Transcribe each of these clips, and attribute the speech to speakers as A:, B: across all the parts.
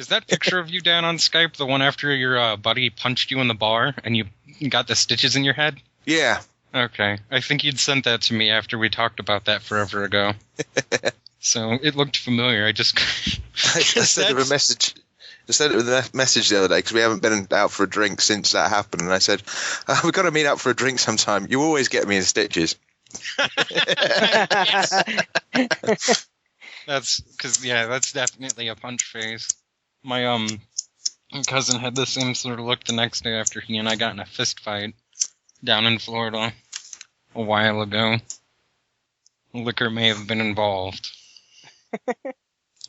A: Is that picture of you down on Skype the one after your buddy punched you in the bar and you got the stitches in your head?
B: Yeah.
A: Okay. I think you'd sent that to me after we talked about that forever ago. So it looked familiar. I sent him a message.
B: I sent him a message the other day because we haven't been out for a drink since that happened. And I said, we've got to meet up for a drink sometime. You always get me in stitches.
A: That's definitely a punch face. My cousin had the same sort of look the next day after he and I got in a fist fight down in Florida a while ago. Liquor may have been involved.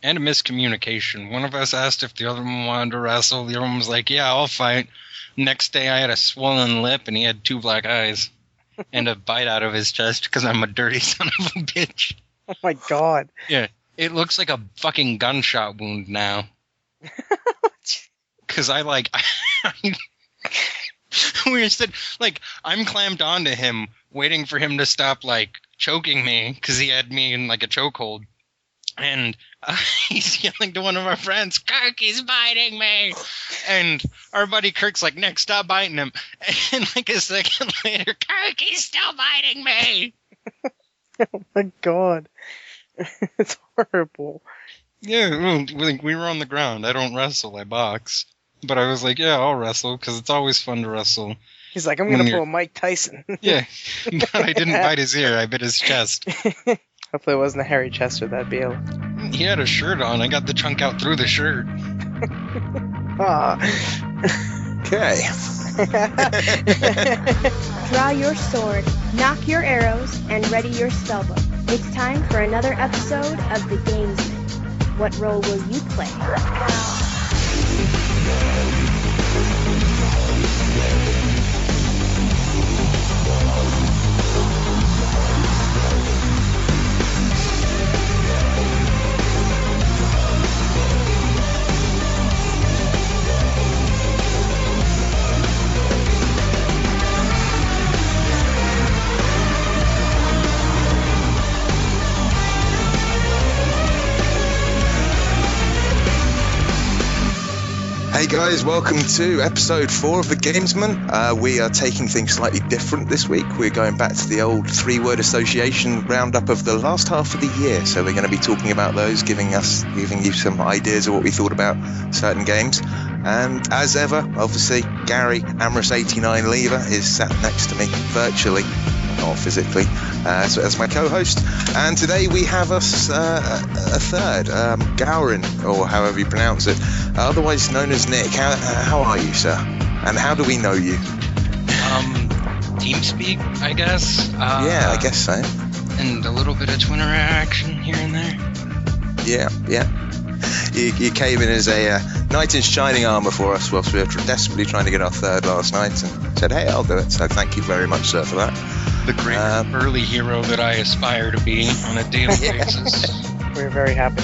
A: And a miscommunication. One of us asked if the other one wanted to wrestle. The other one was like, yeah, I'll fight. Next day I had a swollen lip and he had 2 black eyes. And a bite out of his chest because I'm a dirty son of a bitch.
C: Oh my god.
A: Yeah. It looks like a fucking gunshot wound now. Because we said, I'm clamped onto him, waiting for him to stop, choking me, because he had me in, a chokehold. And he's yelling to one of our friends, Kirk, he's biting me! And our buddy Kirk's like, Nick, stop biting him. And, a second later, Kirk, he's still biting me!
C: Oh my god. It's horrible.
A: Yeah, we were on the ground. I don't wrestle, I box. But I was like, yeah, I'll wrestle, because it's always fun to wrestle.
C: He's like, I'm going to pull Mike Tyson.
A: Yeah, but I didn't bite his ear, I bit his chest.
C: Hopefully it wasn't a hairy Chester, that'd be a...
A: He had a shirt on, I got the chunk out through the shirt.
B: Okay.
D: Draw your sword, knock your arrows, and ready your spellbook. It's time for another episode of The Gamesmen. What role will you play?
B: Hey guys, welcome to episode 4 of The Gamesmen. We are taking things slightly different this week. We're going back to the old 3-word association roundup of the last half of the year. So we're going to be talking about those, giving you some ideas of what we thought about certain games. And as ever, obviously, Gary Amorous89 Lever is sat next to me virtually, not physically, so as my co-host. And today we have us a third, Garuin, or however you pronounce it, otherwise known as Nick. How are you, sir? And how do we know you?
A: TeamSpeak, I guess.
B: Yeah, I guess so.
A: And a little bit of Twitter action here and there.
B: Yeah. You came in as a knight in shining armour for us whilst we were desperately trying to get our third last night, and said, hey, I'll do it. So thank you very much, sir, for that.
A: The great early hero that I aspire to be on a daily basis.
C: We're very happy.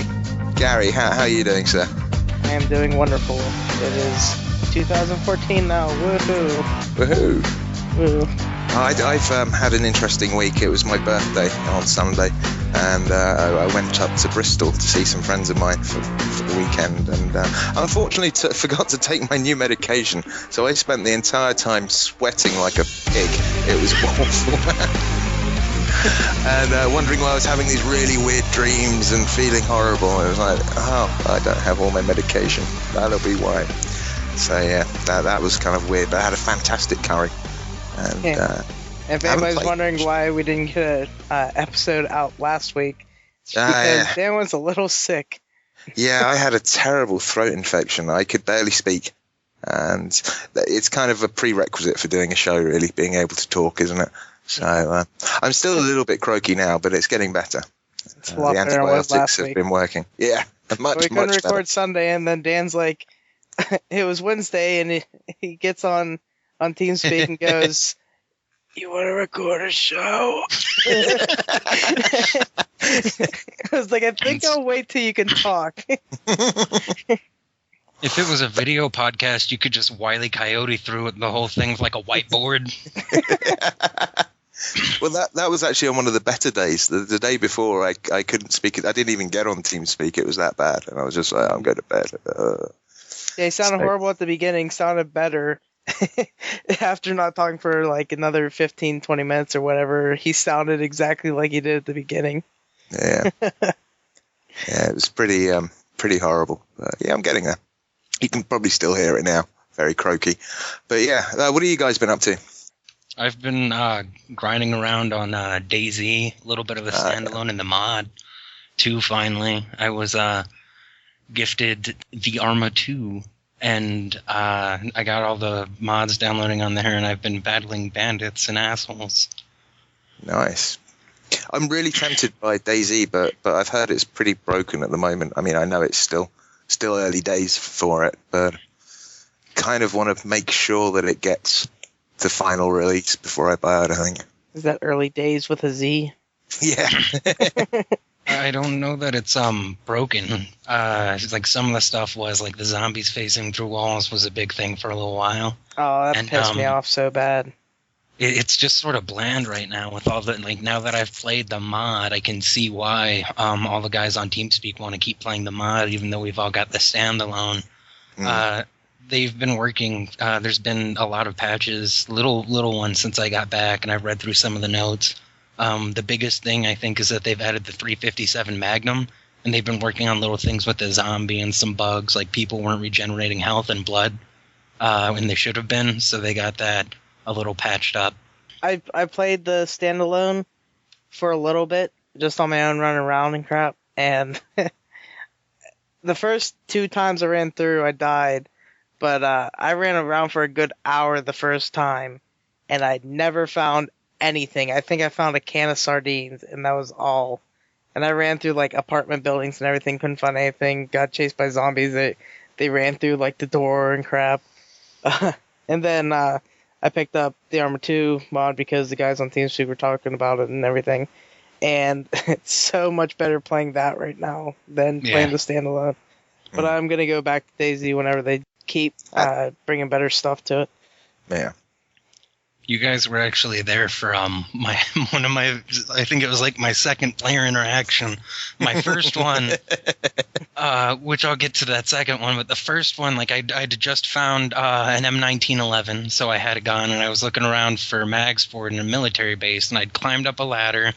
B: Gary, how are you doing, sir?
C: I am doing wonderful. It is 2014 now. Woohoo!
B: Woohoo!
C: Woo.
B: I've had an interesting week. It was my birthday on Sunday, and I went up to Bristol to see some friends of mine for the weekend, and unfortunately forgot to take my new medication, so I spent the entire time sweating like a pig. It was awful. And wondering why I was having these really weird dreams and feeling horrible. It was like, oh, I don't have all my medication. That'll be why. So yeah, that was kind of weird, but I had a fantastic curry. And,
C: if anybody's wondering why we didn't get an episode out last week, it's because Dan was a little sick.
B: Yeah, I had a terrible throat infection. I could barely speak. And it's kind of a prerequisite for doing a show, really, being able to talk, isn't it? So I'm still a little bit croaky now, but it's getting better.
C: It's a lot
B: the
C: better than it was
B: antibiotics
C: last
B: have
C: week.
B: been working. Yeah, much
C: we couldn't record
B: better.
C: Sunday, and then Dan's like, it was Wednesday, and he gets on TeamSpeak and goes, you want to record a show? I was like, I think I'll wait till you can talk.
A: If it was a video podcast, you could just Wile E. Coyote through the whole thing with like a whiteboard.
B: Well, that was actually on one of the better days. The day before, I couldn't speak. I didn't even get on TeamSpeak. It was that bad, and I was just like, I'm going to bed.
C: Yeah, he sounded horrible at the beginning, sounded better. After not talking for like another 15, 20 minutes or whatever, he sounded exactly like he did at the beginning.
B: Yeah. Yeah, it was pretty horrible. Yeah, I'm getting there. You can probably still hear it now. Very croaky. But yeah, what have you guys been up to?
A: I've been grinding around on Dayz, a little bit of a standalone in the mod 2 finally. I was gifted the Arma 2, and I got all the mods downloading on there, and I've been battling bandits and assholes.
B: Nice. I'm really tempted by Dayz, but I've heard it's pretty broken at the moment. I mean, I know it's still early days for it, but kind of want to make sure that it gets the final release before I buy it, I think.
C: Is that early days with a Z?
B: Yeah.
A: I don't know that it's broken. Like some of the stuff was like the zombies facing through walls was a big thing for a little while.
C: Oh, that pissed me off so bad.
A: It's just sort of bland right now with all the, like, now that I've played the mod, I can see why all the guys on TeamSpeak want to keep playing the mod, even though we've all got the standalone. They've been working, there's been a lot of patches, little ones since I got back, and I've read through some of the notes. The biggest thing, I think, is that they've added the 357 Magnum, and they've been working on little things with the zombie and some bugs, like people weren't regenerating health and blood, when they should have been, so they got that a little patched up.
C: I played the standalone for a little bit, just on my own, running around and crap, and the first 2 times I ran through, I died, but I ran around for a good hour the first time, and I never found anything. I think I found a can of sardines, and that was all. And I ran through like apartment buildings and everything, couldn't find anything, got chased by zombies. They ran through like the door and crap. And then I picked up the Arma 2 mod because the guys on TeamSpeak were talking about it and everything. And it's so much better playing that right now than playing the standalone. But I'm going to go back to Dayz whenever they keep bringing better stuff to it.
B: Yeah.
A: You guys were actually there for one of my, I think it was like my second player interaction. My first one, which I'll get to that second one, but the first one, like I'd just found an M1911, so I had a gun, and I was looking around for mags for it in a military base, and I'd climbed up a ladder,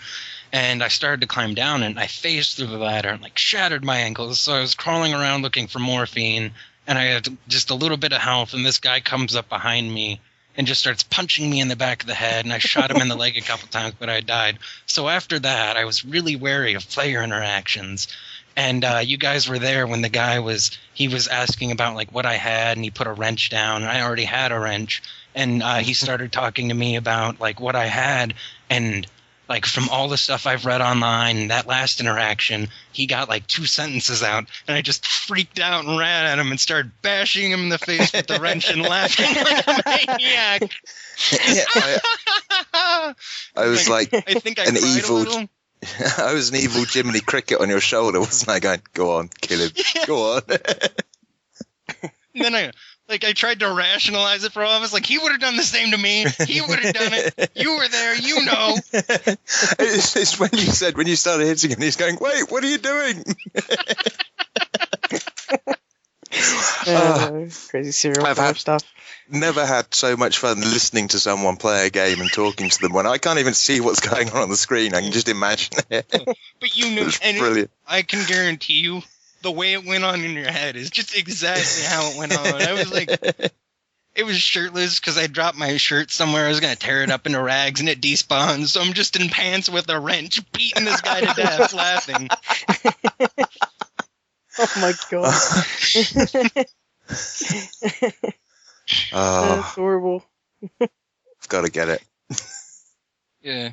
A: and I started to climb down, and I phased through the ladder and like shattered my ankles, so I was crawling around looking for morphine, and I had just a little bit of health, and this guy comes up behind me and just starts punching me in the back of the head, and I shot him in the leg a couple times, but I died. So after that, I was really wary of player interactions, and you guys were there when the guy was asking about like what I had, and he put a wrench down, and I already had a wrench, and he started talking to me about like what I had, and like from all the stuff I've read online, that last interaction, he got like 2 sentences out, and I just freaked out and ran at him and started bashing him in the face with the wrench and laughing like a maniac.
B: I was like
A: I think I
B: an
A: cried
B: evil.
A: a little.
B: I was an evil Jiminy Cricket on your shoulder, wasn't I? Going, go on, kill him, go on.
A: And then I tried to rationalize it for all of us. Like, he would have done the same to me. He would have done it. You were there. You know.
B: It's when you started hitting him, he's going, wait, what are you doing?
C: Crazy serial killer stuff.
B: Never had so much fun listening to someone play a game and talking to them when I can't even see what's going on the screen. I can just imagine it.
A: But you knew.
B: It's brilliant.
A: I can guarantee you, the way it went on in your head is just exactly how it went on. I was like, it was shirtless because I dropped my shirt somewhere. I was going to tear it up into rags and it despawned. So I'm just in pants with a wrench beating this guy to death laughing.
C: Oh my god. That's horrible.
B: I've got to get it.
A: Yeah.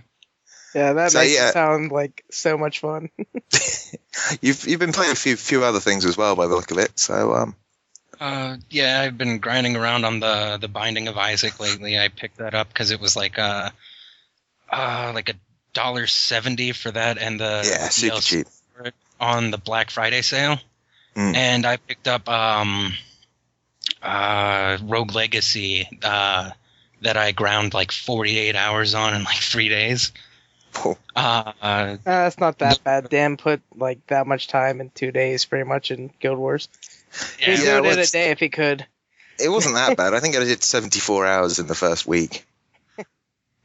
C: Yeah, that makes it sound like so much fun.
B: You've been playing a few other things as well by the look of it, so
A: yeah, I've been grinding around on the Binding of Isaac lately. I picked that up because it was like $1.70 for that, and the
B: super cheap
A: for it on the Black Friday sale. And I picked up Rogue Legacy that I ground like 48 hours on in like 3 days.
B: Oh.
C: That's not that bad. Dan put like that much time in 2 days, pretty much, in Guild Wars. He'd do it in a day if he could.
B: It wasn't that bad. I think I did 74 hours in the first week.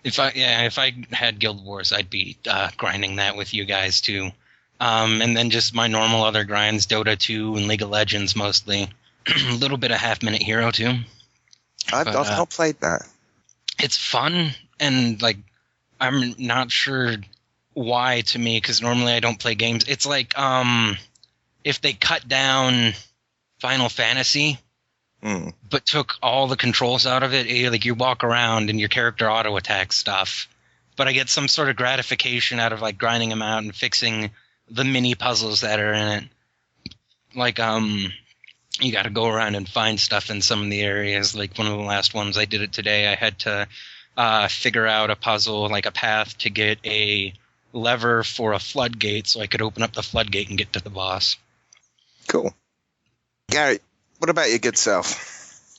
A: If I had Guild Wars, I'd be grinding that with you guys too. And then just my normal other grinds, Dota 2 and League of Legends mostly. A little bit of Half-Minute Hero too.
B: I've not played that.
A: It's fun, and like I'm not sure why to me, because normally I don't play games. It's like if they cut down Final Fantasy, but took all the controls out of it. Like you walk around and your character auto attacks stuff, but I get some sort of gratification out of like grinding them out and fixing the mini puzzles that are in it. Like you got to go around and find stuff in some of the areas. Like one of the last ones I did it today, I had to figure out a puzzle, like a path to get a lever for a floodgate so I could open up the floodgate and get to the boss.
B: Cool. Gary, what about your good self?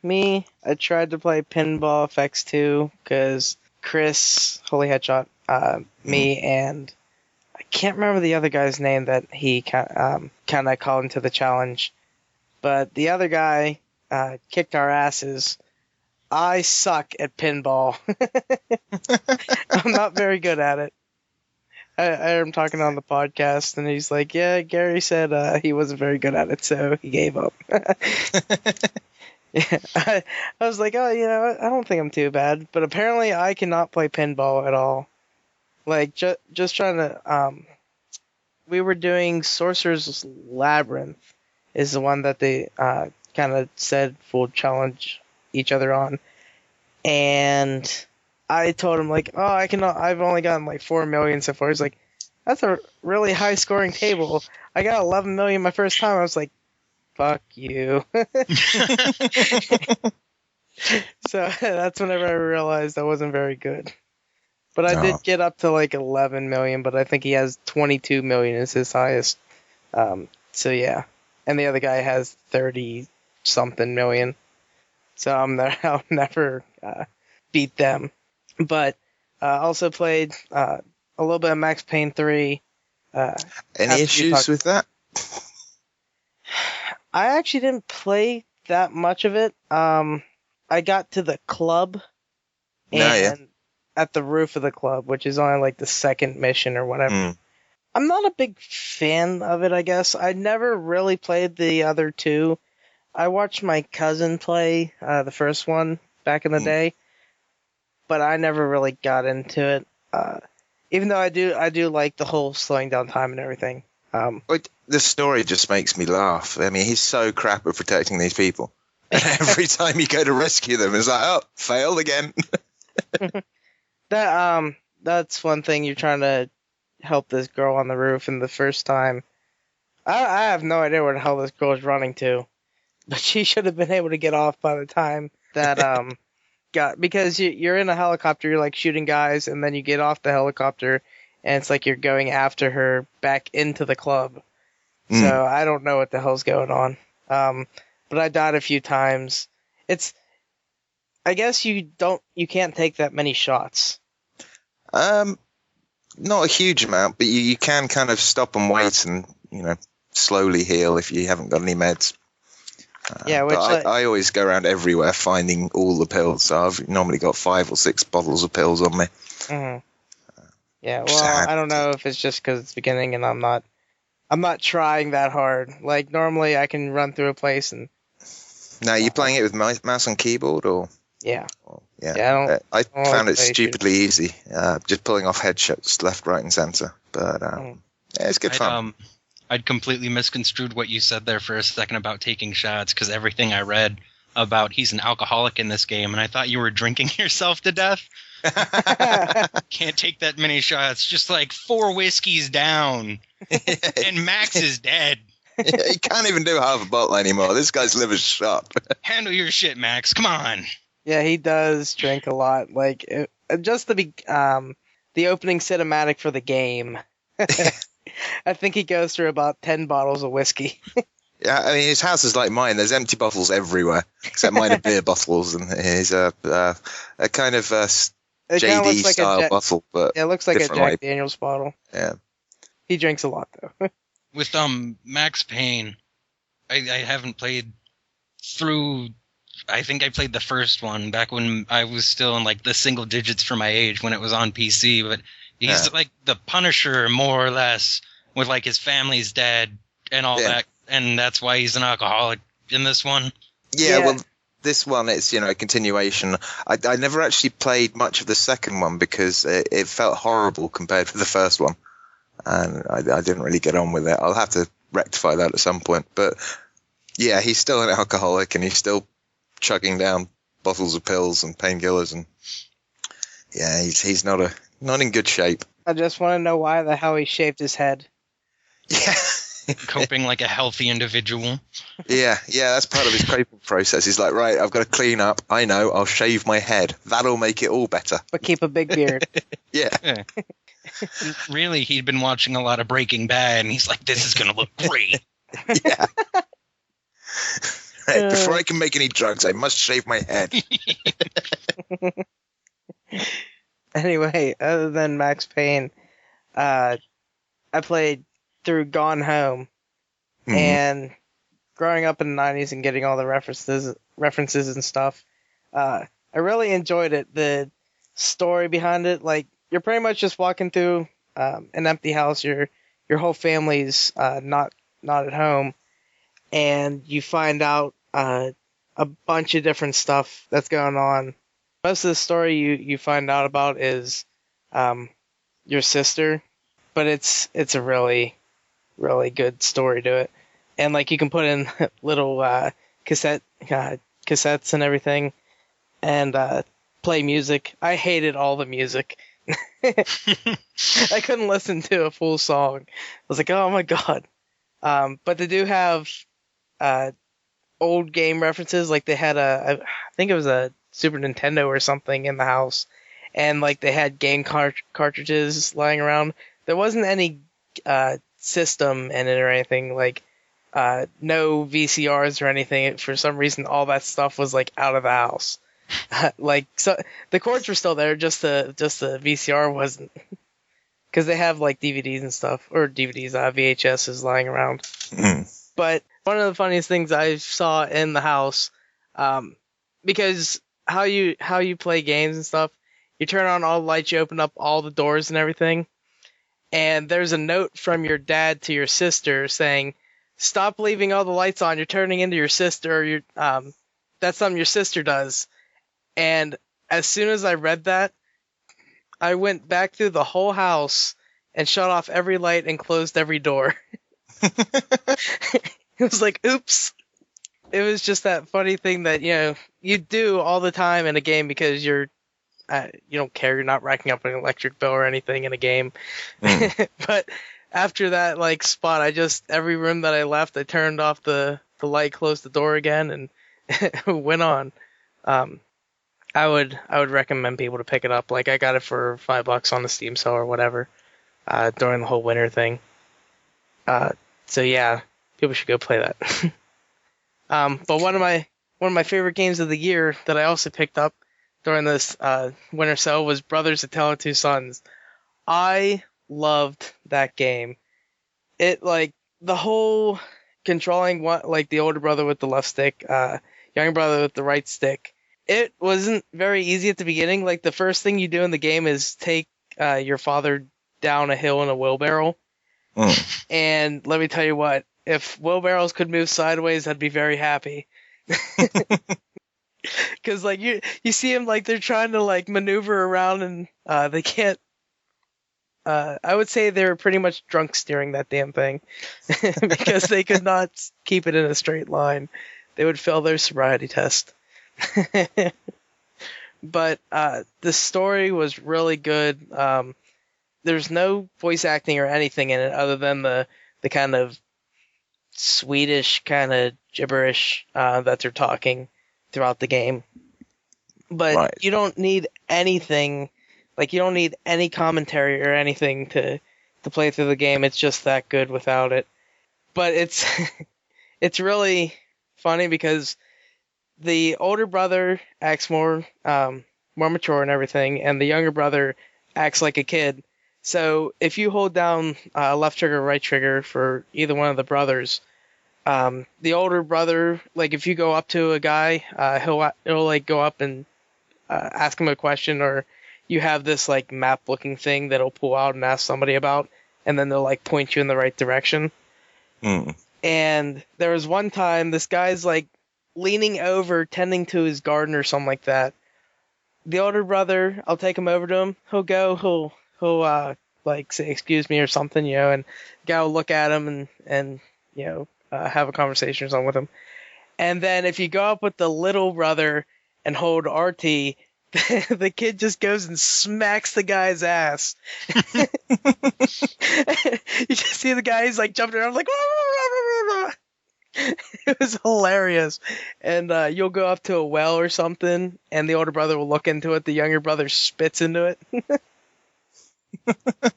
C: Me, I tried to play Pinball FX2 because Chris, Holy Headshot, me, and I can't remember the other guy's name that he kind of called into the challenge, but the other guy kicked our asses. I suck at pinball. I'm not very good at it. I heard him talking on the podcast, and he's like, yeah, Gary said he wasn't very good at it, so he gave up. Yeah, I was like, oh, I don't think I'm too bad. But apparently I cannot play pinball at all. Like, just trying to... we were doing Sorcerer's Labyrinth, is the one that they kind of said we'll challenge each other on. And I told him, like, oh, I've only gotten like 4 million so far. He's like, that's a really high scoring table. I got 11 million my first time. I was like, fuck you. So that's whenever I realized I wasn't very good. But I did get up to like 11 million, but I think he has 22 million is his highest. So yeah. And the other guy has 30 something million. So I'll never beat them. But also played a little bit of Max Payne 3.
B: Any issues with that?
C: I actually didn't play that much of it. I got to the club and at the roof of the club, which is only like the second mission or whatever. I'm not a big fan of it, I guess. I never really played the other two. I watched my cousin play the first one back in the day, but I never really got into it. Even though I do like the whole slowing down time and everything.
B: The story just makes me laugh. I mean, he's so crap at protecting these people. And every time you go to rescue them, it's like, oh, failed again.
C: That's one thing. You're trying to help this girl on the roof, and the first time, I have no idea where the hell this girl is running to, but she should have been able to get off by the time that because you're in a helicopter, you're like shooting guys, and then you get off the helicopter, and it's like you're going after her back into the club. So I don't know what the hell's going on. But I died a few times. I guess you can't take that many shots.
B: Not a huge amount, but you can kind of stop and wait and, slowly heal if you haven't got any meds. I always go around everywhere finding all the pills, so I've normally got 5 or 6 bottles of pills on me.
C: Yeah, well, I don't know if it's just because it's beginning and I'm not trying that hard. Like, normally I can run through a place and...
B: Now, are you playing it with mouse and keyboard, or...?
C: Yeah.
B: Yeah, I found it stupidly easy, just pulling off headshots left, right, and center. But it's good fun.
A: I'd completely misconstrued what you said there for a second about taking shots, because everything I read about he's an alcoholic in this game, and I thought you were drinking yourself to death. Can't take that many shots. Just like 4 whiskeys down, and Max is dead.
B: He can't even do half a bottle anymore. This guy's liver's shot.
A: Handle your shit, Max. Come on.
C: Yeah, he does drink a lot. Like, just the opening cinematic for the game. I think he goes through about 10 bottles of whiskey.
B: Yeah, I mean, his house is like mine. There's empty bottles everywhere, except mine are beer bottles, and his a kind of
C: It kinda
B: JD
C: looks like
B: style bottle, but
C: Yeah, it looks like a
B: different
C: Jack
B: way.
C: Daniels bottle.
B: Yeah.
C: He drinks a lot though.
A: With Max Payne, I haven't played through. I think I played the first one back when I was still in like the single digits for my age when it was on PC. But he's like the Punisher more or less, with like his family's dead and all that, and that's why he's an alcoholic in this one.
B: Yeah, well, this one, it's, a continuation. I never actually played much of the second one because it felt horrible compared with the first one. And I didn't really get on with it. I'll have to rectify that at some point. But yeah, he's still an alcoholic and he's still chugging down bottles of pills and painkillers. And yeah, he's not in good shape.
C: I just want to know why the hell he shaved his head.
B: Yeah.
A: Coping like a healthy individual.
B: Yeah, that's part of his coping process. He's like, right, I've got to clean up. I know, I'll shave my head. That'll make it all better.
C: But keep a big beard.
B: Yeah.
A: Really, he'd been watching a lot of Breaking Bad, and he's like, this is going to look great.
B: Yeah. Right, before I can make any drugs, I must shave my head.
C: Anyway, other than Max Payne, I played through Gone Home, and growing up in the 90s and getting all the references and stuff, I really enjoyed it. The story behind it, like, you're pretty much just walking through an empty house. Your whole family's not at home, and you find out a bunch of different stuff that's going on. Most of the story you find out about is your sister, but it's a really, really good story to it. And like you can put in little cassettes and everything, and play music. I hated all the music. I couldn't listen to a full song. I was like, oh my god. But they do have old game references. Like they had I think it was a Super Nintendo or something in the house, and like they had game cartridges lying around. There wasn't any system in it or anything, like no VCRs or anything. For some reason, all that stuff was like out of the house. Like, so the cords were still there, just the VCR wasn't, because they have like DVDs and stuff, or DVDs, VHSs lying around. But one of the funniest things I saw in the house, because how you play games and stuff, you turn on all the lights, you open up all the doors and everything, and there's a note from your dad to your sister saying, "Stop leaving all the lights on. You're turning into your sister. Or that's something your sister does." And as soon as I read that, I went back through the whole house and shut off every light and closed every door. It was like, oops. It was just that funny thing that, you do all the time in a game because you don't care. You're not racking up an electric bill or anything in a game. But after that, like, spot, every room that I left, I turned off the light, closed the door again, and went on. I would recommend people to pick it up. Like, I got it for $5 on the Steam sale or whatever, during the whole winter thing. So yeah, people should go play that. But one of my favorite games of the year that I also picked up during this winter sale was Brothers: A Tale of Two Sons. I loved that game. It, like, the whole controlling like the older brother with the left stick, younger brother with the right stick. It wasn't very easy at the beginning. Like, the first thing you do in the game is take your father down a hill in a wheelbarrow. And let me tell you what, if wheelbarrows could move sideways, I'd be very happy. Because, like, you see them, like, they're trying to, like, maneuver around, and they can't. I would say they were pretty much drunk steering that damn thing. Because they could not keep it in a straight line. They would fail their sobriety test. But the story was really good. There's no voice acting or anything in it other than the kind of Swedish kind of gibberish that they're talking throughout the game. But you don't need anything, like, you don't need any commentary or anything to play through the game. It's just that good without it. But it's it's really funny because the older brother acts more mature and everything, and the younger brother acts like a kid. So if you hold down left trigger, right trigger for either one of the brothers, the older brother, like if you go up to a guy, he'll like go up and ask him a question, or you have this like map looking thing that'll pull out and ask somebody about, and then they'll like point you in the right direction. And there was one time this guy's like leaning over tending to his garden or something like that. The older brother, I'll take him over to him. He'll like say excuse me or something, and the guy will look at him and have a conversation or something with him. And then if you go up with the little brother and hold RT, the kid just goes and smacks the guy's ass. You just see the guy, he's like jumping around like, "Rah, rah, rah, rah, rah." It was hilarious. And you'll go up to a well or something, and the older brother will look into it, the younger brother spits into it.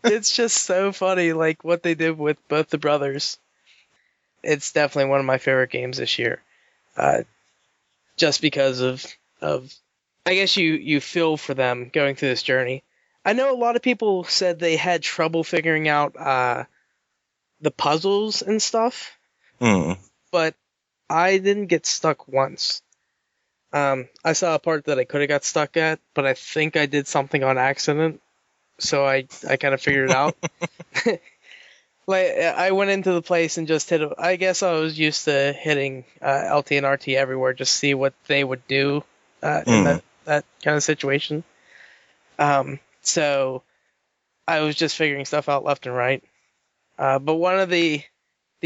C: It's just so funny, like what they did with both the brothers. It's definitely one of my favorite games this year. Just because of I guess you feel for them going through this journey. I know a lot of people said they had trouble figuring out the puzzles and stuff, but I didn't get stuck once. I saw a part that I could have got stuck at, but I think I did something on accident, so I kind of figured it out. Like I went into the place and just hit. I guess I was used to hitting LT and RT everywhere, just see what they would do in that kind of situation. So I was just figuring stuff out left and right. But one of the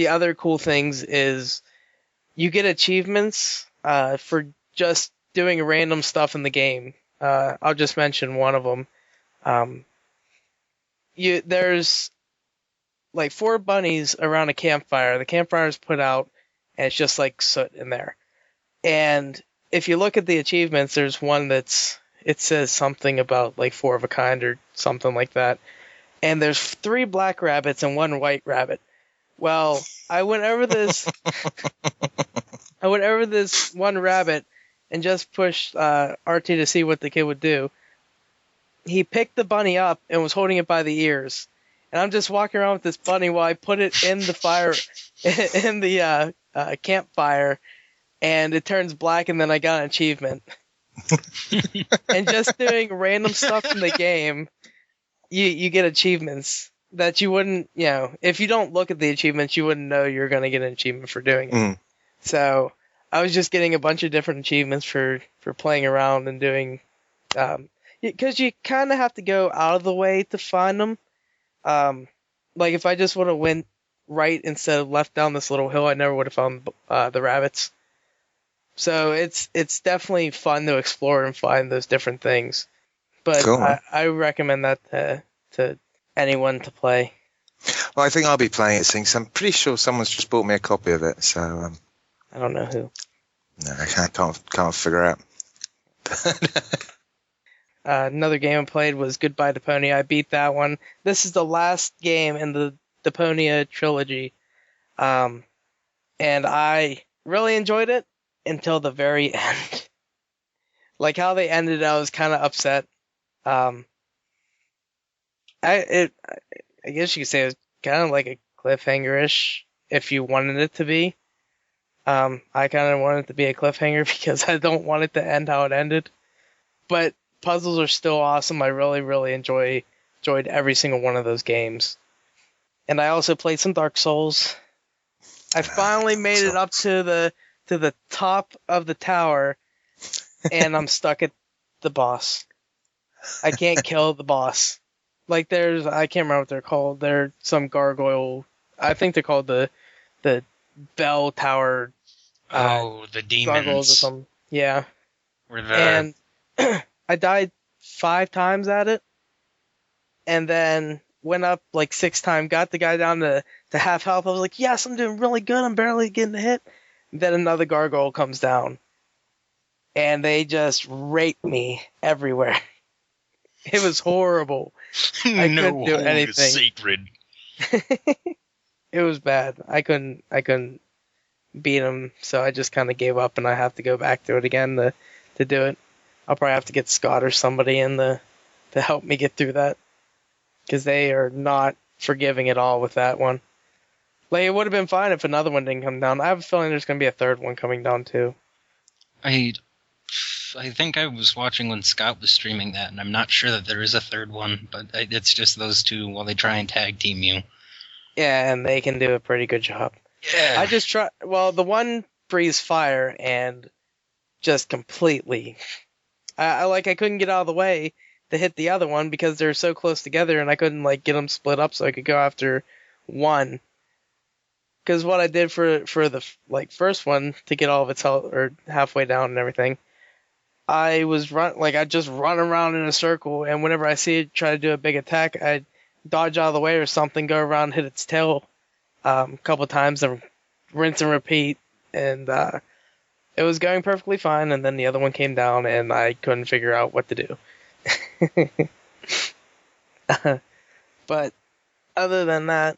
C: other cool things is you get achievements for just doing random stuff in the game. I'll just mention one of them. There's like 4 bunnies around a campfire. The campfire is put out, and it's just like soot in there. And if you look at the achievements, there's one it says something about like 4 of a kind or something like that. And there's 3 black rabbits and 1 white rabbit. Well, I went over this one rabbit and just pushed RT to see what the kid would do. He picked the bunny up and was holding it by the ears. And I'm just walking around with this bunny while I put it in the fire, in the campfire, and it turns black, and then I got an achievement. And just doing random stuff in the game, you get achievements that you wouldn't, if you don't look at the achievements, you wouldn't know you're going to get an achievement for doing it. So I was just getting a bunch of different achievements for playing around and doing, because you kind of have to go out of the way to find them. Like if I just would have went right instead of left down this little hill, I never would have found the rabbits. So it's definitely fun to explore and find those different things. But cool. I recommend that to anyone to play.
B: Well, I think I'll be playing it soon. So I'm pretty sure someone's just bought me a copy of it. So
C: I don't know who.
B: No, I can't figure out.
C: Another game I played was Goodbye Deponia. I beat that one. This is the last game in the Deponia trilogy. And I really enjoyed it until the very end. Like how they ended, I was kind of upset. I guess you could say it was kind of like a cliffhanger-ish if you wanted it to be. I kind of wanted it to be a cliffhanger because I don't want it to end how it ended. But puzzles are still awesome. I really, really enjoyed every single one of those games. And I also played some Dark Souls. I finally made it up to the top of the tower, and I'm stuck at the boss. I can't kill the boss. Like I can't remember what they're called. They're some gargoyle. I think they're called the bell tower.
A: The demons.
C: Gargoyles or something. Yeah.
A: And
C: I died 5 times at it, and then went up like 6 times, got the guy down to half health. I was like, yes, I'm doing really good. I'm barely getting hit. And then another gargoyle comes down, and they just rape me everywhere. It was horrible. I couldn't do anything.
A: Sacred.
C: It was bad. I couldn't beat him, so I just kind of gave up, and I have to go back through it again to do it. I'll probably have to get Scott or somebody in to help me get through that, because they are not forgiving at all with that one. Like, it would have been fine if another one didn't come down. I have a feeling there's going to be a third one coming down, too.
A: I think I was watching when Scott was streaming that, and I'm not sure that there is a third one, but it's just those two while they try and tag team you.
C: Yeah, and they can do a pretty good job.
A: Yeah.
C: I just try. Well, the one breathes fire and just completely. I couldn't get out of the way to hit the other one because they're so close together, and I couldn't get them split up so I could go after one. Because what I did for the first one to get all of its health or halfway down and everything, I just run around in a circle, and whenever I see it try to do a big attack, I dodge out of the way or something, go around, hit its tail a couple times, and rinse and repeat, and it was going perfectly fine. And then the other one came down, and I couldn't figure out what to do. But other than that,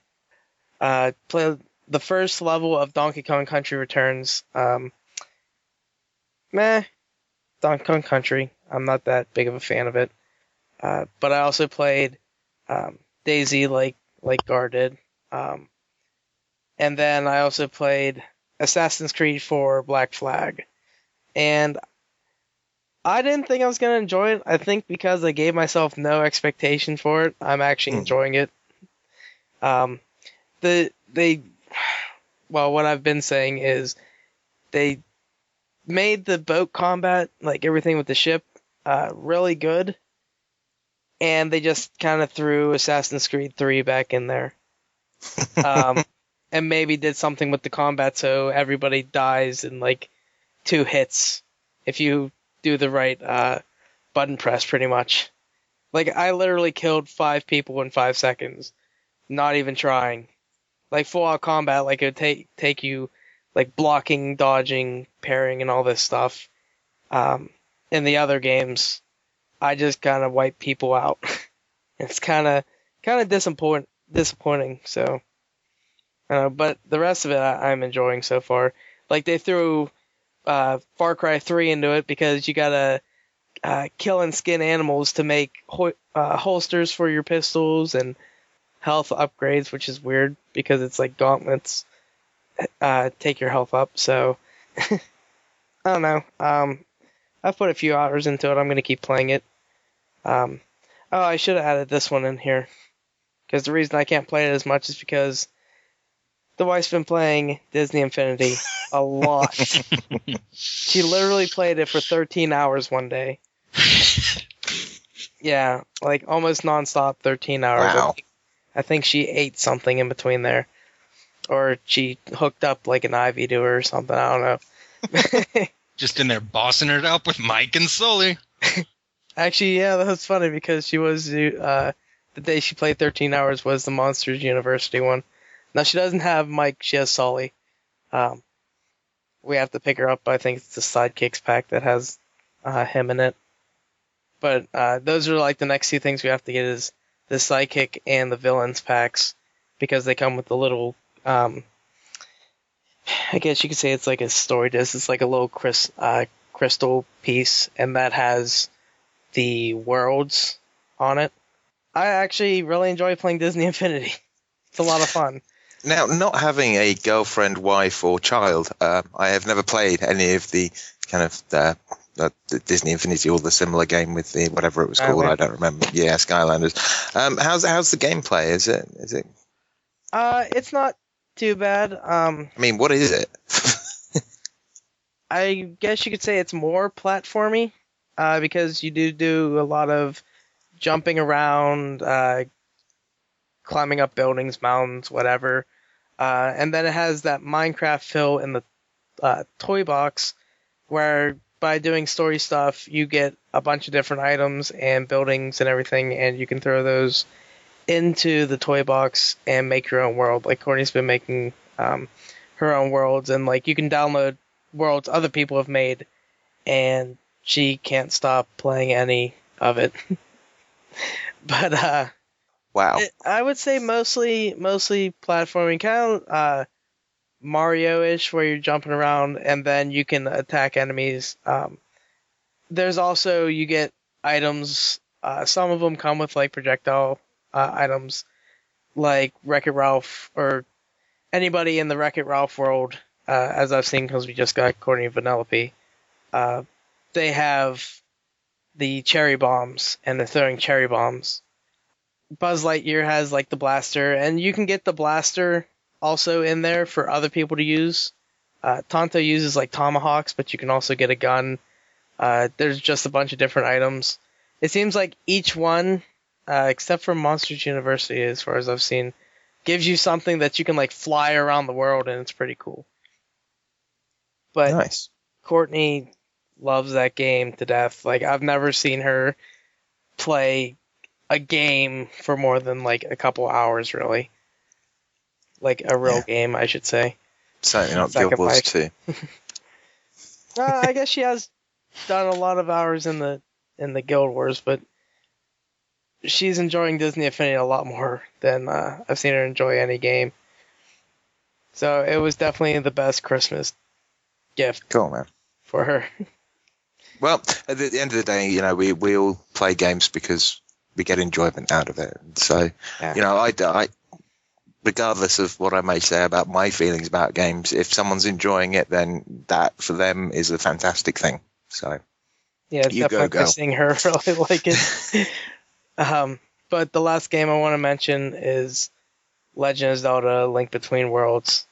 C: played the first level of Donkey Kong Country Returns. Donkey Kong Country. I'm not that big of a fan of it. But I also played Dayz like Gar did. And then I also played Assassin's Creed 4 Black Flag. And I didn't think I was going to enjoy it. I think because I gave myself no expectation for it, I'm actually enjoying it. What I've been saying is they made the boat combat, everything with the ship, really good. And they just kind of threw Assassin's Creed 3 back in there. And maybe did something with the combat so everybody dies in 2 hits if you do the right button press, pretty much. I literally killed 5 people in 5 seconds, not even trying. Full out combat, it would take you blocking, dodging, parrying, and all this stuff. In the other games, I just kind of wipe people out. It's kind of disappointing. So, but the rest of it I'm enjoying so far. They threw Far Cry 3 into it because you gotta kill and skin animals to make holsters for your pistols and health upgrades, which is weird because it's gauntlets take your health up. So I don't know. I've put a few hours into it. I'm gonna keep playing it. I should have added this one in here because the reason I can't play it as much is because the wife's been playing Disney Infinity a lot. She literally played it for 13 hours one day. Yeah, almost nonstop 13 hours.
B: Wow.
C: I think she ate something in between there. Or she hooked up an IV to her or something. I don't know.
A: Just in there bossing it up with Mike and Sully.
C: Actually, yeah, that was funny because she was the day she played 13 hours was the Monsters University one. Now she doesn't have Mike; she has Sully. We have to pick her up. I think it's the Sidekicks pack that has him in it. But those are the next 2 things we have to get is the Sidekick and the Villains packs because they come with the little. I guess you could say it's a story disc. It's a little crystal piece, and that has the worlds on it. I actually really enjoy playing Disney Infinity. It's a lot of fun.
B: Now, not having a girlfriend, wife, or child, I have never played any of the kind of the Disney Infinity or the similar game with the whatever it was called. I don't remember. Yeah, Skylanders. How's the gameplay? Is it?
C: It's not too bad.
B: I mean, what is it?
C: I guess you could say it's more platformy, because you do a lot of jumping around, climbing up buildings, mountains, whatever. And then it has that Minecraft feel in the toy box, where by doing story stuff, you get a bunch of different items and buildings and everything, and you can throw those into the toy box and make your own world. Courtney's been making her own worlds, and you can download worlds other people have made, and she can't stop playing any of it. But
B: wow,
C: I would say mostly platforming. Kind of Mario-ish, where you're jumping around and then you can attack enemies. There's also, you get items. Some of them come with like projectile items, like Wreck-It Ralph or anybody in the Wreck-It Ralph world, as I've seen because we just got Courtney and Vanellope. They have the cherry bombs, and they're throwing cherry bombs. Buzz Lightyear has like the blaster, and you can get the blaster also in there for other people to use. Tonto uses like tomahawks, but you can also get a gun. There's just a bunch of different items. It seems like each one, except for Monsters University, as far as I've seen, gives you something that you can like fly around the world, and it's pretty cool. But
B: Nice.
C: Courtney loves that game to death. Like, I've never seen her play a game for more than like a couple hours, really. Like a real game, I should say.
B: Certainly not
C: Second
B: Guild Wars
C: Life.
B: 2.
C: I guess she has done a lot of hours in the Guild Wars, but she's enjoying Disney Infinity a lot more than I've seen her enjoy any game. So it was definitely the best Christmas gift
B: Cool, man.
C: for her.
B: Well, at the end of the day, you know, we all play games because we get enjoyment out of it. So,
C: Yeah.
B: you know, I regardless of what I may say about my feelings about games, if someone's enjoying it, then that for them is a fantastic thing. So,
C: Yeah, it's
B: You
C: definitely
B: go.
C: seeing her really like it. But the last game I want to mention is Legend of Zelda: Link Between Worlds.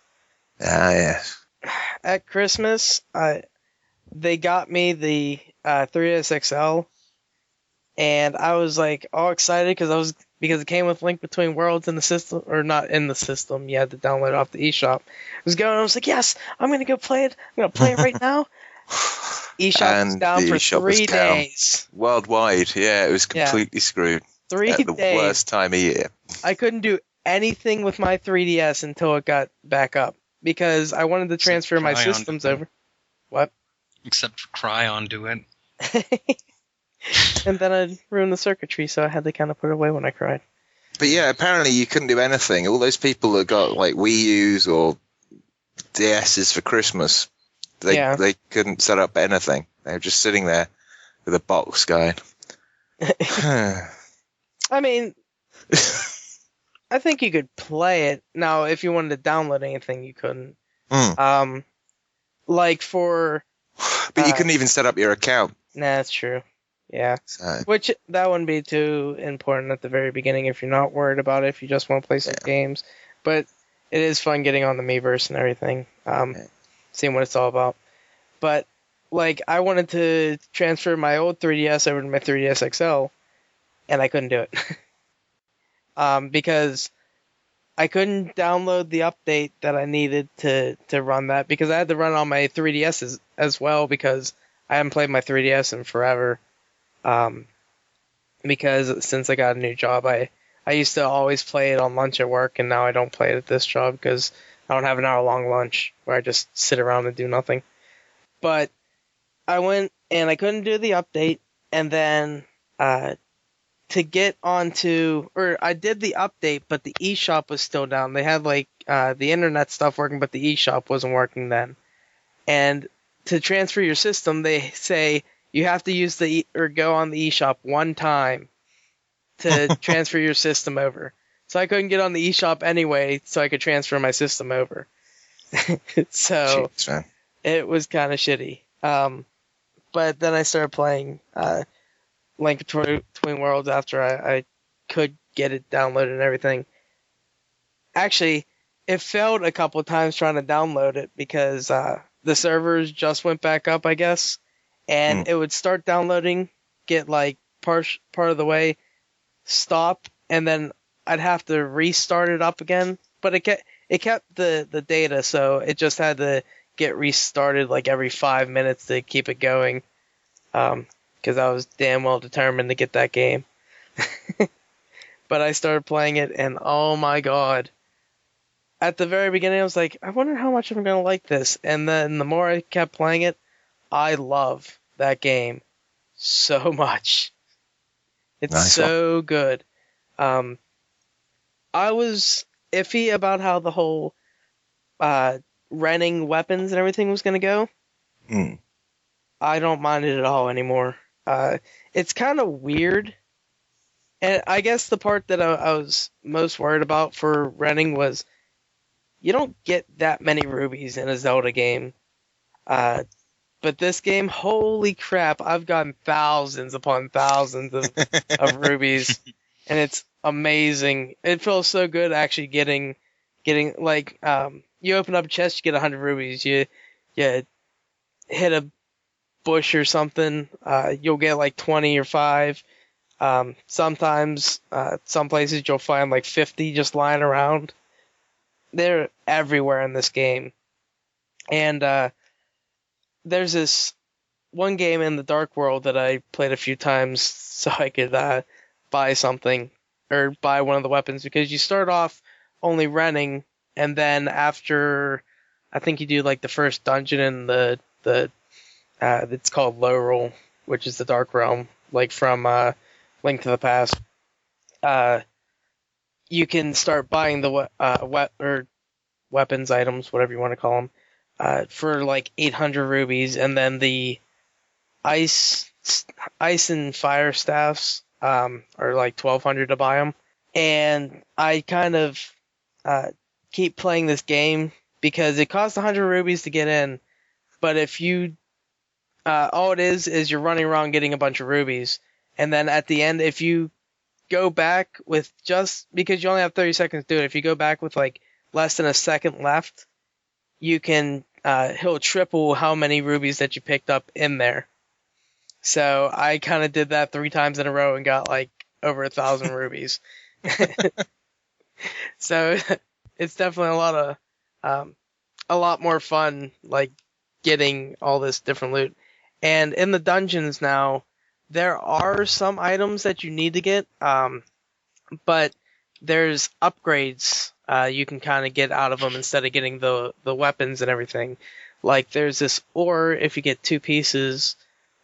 B: yeah.
C: At Christmas, they got me the 3DS XL, and I was like all excited because it came with Link Between Worlds in the system, or not in the system. You had to download it off the eShop. I was like, yes, I'm gonna go play it. I'm gonna play it right now. eShop was
B: And
C: down
B: the
C: for
B: eShop was
C: 3
B: down.
C: days.
B: Worldwide, yeah, it was completely screwed
C: 3
B: at the
C: days.
B: worst time of year.
C: I couldn't do anything with my 3DS until it got back up because I wanted to transfer my
A: Cry onto
C: systems
A: it.
C: over. What?
A: Except for cry onto it.
C: And then I ruined the circuitry, so I had to kind of put it away when I cried.
B: But yeah, apparently you couldn't do anything. All those people that got like Wii U's or DS's for Christmas, they couldn't set up anything. They were just sitting there with a box going.
C: I mean, I think you could play it. Now, if you wanted to download anything, you couldn't. Like for...
B: But you couldn't even set up your account.
C: Nah, that's true. Yeah.
B: So,
C: Which, that wouldn't be too important at the very beginning if you're not worried about it, if you just want to play some games. But it is fun getting on the Miiverse and everything, seeing what it's all about. But, like, I wanted to transfer my old 3DS over to my 3DS XL, and I couldn't do it. Because I couldn't download the update that I needed to run that, because I had to run on my 3DS as well, because I haven't played my 3DS in forever. Because since I got a new job, I used to always play it on lunch at work, and now I don't play it at this job because I don't have an hour-long lunch where I just sit around and do nothing. But I went and I couldn't do the update, and then to get onto, or I did the update, but the eShop was still down. They had like the internet stuff working, but the eShop wasn't working then. And to transfer your system, they say you have to use or go on the eShop one time to transfer your system over. So I couldn't get on the eShop anyway, so I could transfer my system over. So
B: jeez, man.
C: it was kind of shitty. But then I started playing Link Between Worlds after I could get it downloaded and everything. Actually, it failed a couple of times trying to download it because the servers just went back up, I guess. And it would start downloading, get like part of the way, stop, and then I'd have to restart it up again. But it kept the data, so it just had to get restarted like every 5 minutes to keep it going. Because I was damn well determined to get that game. But I started playing it, and oh my god. At the very beginning, I was like, I wonder how much I'm going to like this. And then the more I kept playing it, I love that game so much. It's
B: nice
C: so good. I was iffy about how the whole renting weapons and everything was going to go, I don't mind it at all anymore. It's kind of weird. And I guess the part that I was most worried about for renting was you don't get that many rubies in a Zelda game. But this game, holy crap, I've gotten thousands upon thousands of rubies, and it's amazing. It feels so good actually getting like, you open up a chest, you get 100 rubies. You hit a bush or something, you'll get like 20 or 5. Sometimes, some places you'll find like 50 just lying around. They're everywhere in this game. And, there's this one game in the Dark World that I played a few times so I could buy something or buy one of the weapons, because you start off only renting, and then after I think you do like the first dungeon in the it's called Low Roll, which is the Dark Realm, like from Link to the Past. You can start buying the weapons items, whatever you want to call them. For like 800 rubies, and then the ice and fire staffs are like 1200 to buy them. And I kind of keep playing this game because it costs 100 rubies to get in, but if you all it is you're running around getting a bunch of rubies, and then at the end, if you go back with, just because you only have 30 seconds to do it, if you go back with like less than a second left, you can he'll triple how many rubies that you picked up in there. So I kind of did that 3 times in a row and got like over 1,000 rubies. So it's definitely a lot more fun, like getting all this different loot. And in the dungeons now, there are some items that you need to get, but there's upgrades you can kind of get out of them instead of getting the weapons and everything. Like there's this ore, if you get 2 pieces,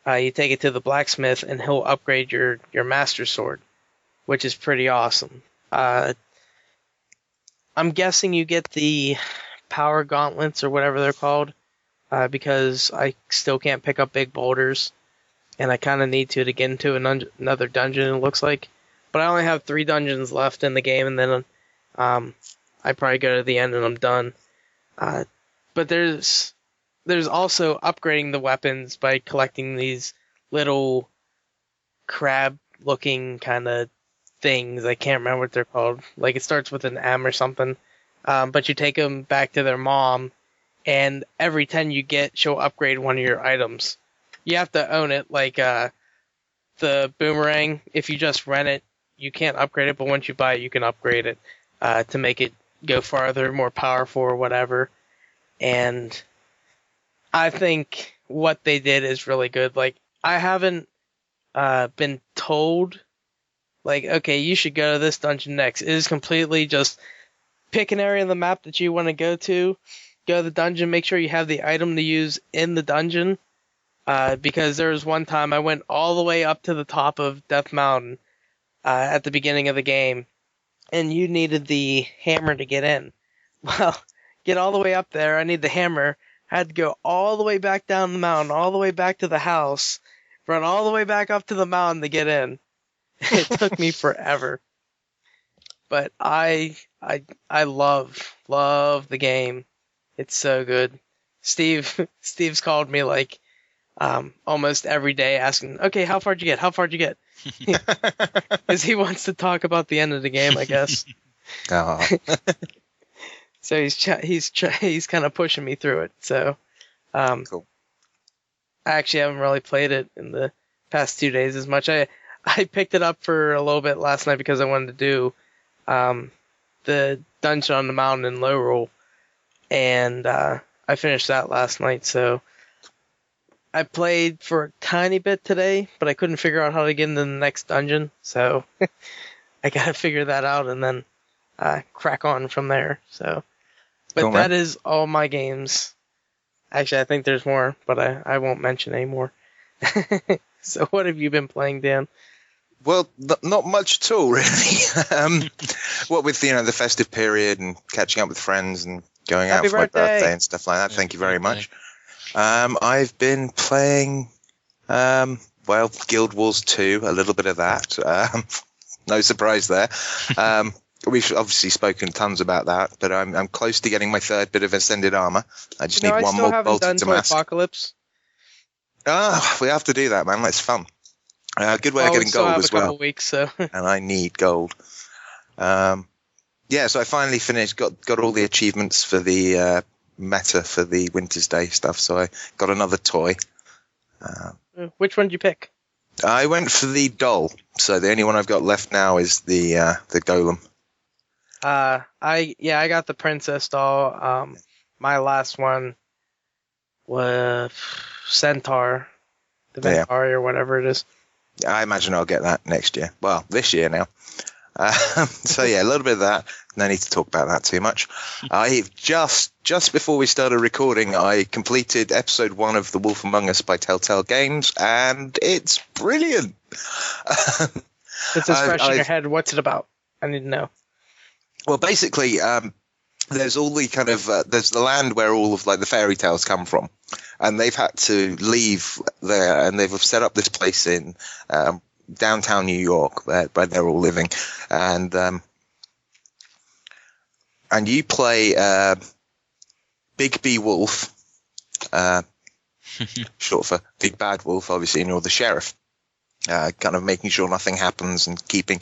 C: you take it to the blacksmith and he'll upgrade your master sword, which is pretty awesome. I'm guessing you get the power gauntlets or whatever they're called, because I still can't pick up big boulders, and I kind of need to get into another dungeon, it looks like. But I only have 3 dungeons left in the game, and then I probably go to the end and I'm done. But there's also upgrading the weapons by collecting these little crab-looking kind of things. I can't remember what they're called. Like it starts with an M or something. But you take them back to their mom, and every 10 you get, she'll upgrade one of your items. You have to own it, like the boomerang. If you just rent it, you can't upgrade it, but once you buy it, you can upgrade it to make it go farther, more powerful or whatever. And I think what they did is really good. Like, I haven't been told, like, okay, you should go to this dungeon next. It is completely just pick an area on the map that you want to go to the dungeon, make sure you have the item to use in the dungeon. Because there was one time I went all the way up to the top of Death Mountain at the beginning of the game, and you needed the hammer to get in. Well, get all the way up there, I need the hammer. I had to go all the way back down the mountain, all the way back to the house, run all the way back up to the mountain to get in. It took me forever. But I love the game. It's so good. Steve's called me like almost every day asking, okay, how far'd you get? How far'd you get? Because he wants to talk about the end of the game, I guess. So he's kind of pushing me through it. So
B: Cool.
C: I actually haven't really played it in the past 2 days as much. I picked it up for a little bit last night because I wanted to do the dungeon on the mountain in Low Roll, and I finished that last night. So I played for a tiny bit today, but I couldn't figure out how to get into the next dungeon, so I gotta figure that out and then crack on from there. So, but
B: Cool,
C: that
B: man.
C: is all my games. Actually, I think there's more, but I won't mention any more. So what have you been playing, Dan?
B: Well, not much at all, really. What with the festive period and catching up with friends and going out
C: Happy
B: for my
C: birthday.
B: birthday and stuff like that. Thank you very
A: Birthday.
B: much. I've been playing, Guild Wars 2, a little bit of that. No surprise there. We've obviously spoken tons about that, but I'm close to getting my third bit of Ascended Armor. I just need
C: I
B: one
C: still
B: more
C: haven't
B: bolted
C: done
B: to
C: Toy
B: mask.
C: Apocalypse.
B: We have to do that, man. That's fun. Good way of
C: We
B: getting
C: still
B: gold
C: have
B: as
C: a couple
B: well.
C: weeks, so
B: And I need gold. So I finally finished, got all the achievements for the meta for the Winter's Day stuff, so I got another toy.
C: which one did you pick?
B: I went for the doll, so the only one I've got left now is the golem.
C: I got the princess doll. My last one was Centaur, the
B: Yeah.
C: Ventari or whatever it is.
B: I imagine I'll get that next year. Well, this year now. So yeah, a little bit of that. No need to talk about that too much. I just before we started recording, I completed episode 1 of The Wolf Among Us by Telltale Games, and it's brilliant.
C: It's just fresh in your head. What's it about? I need to know.
B: Well, basically, there's all the kind of there's the land where all of like the fairy tales come from, and they've had to leave there, and they've set up this place in downtown New York where they're all living, and you play Big B Wolf, short for Big Bad Wolf, obviously, and you're the sheriff, kind of making sure nothing happens and keeping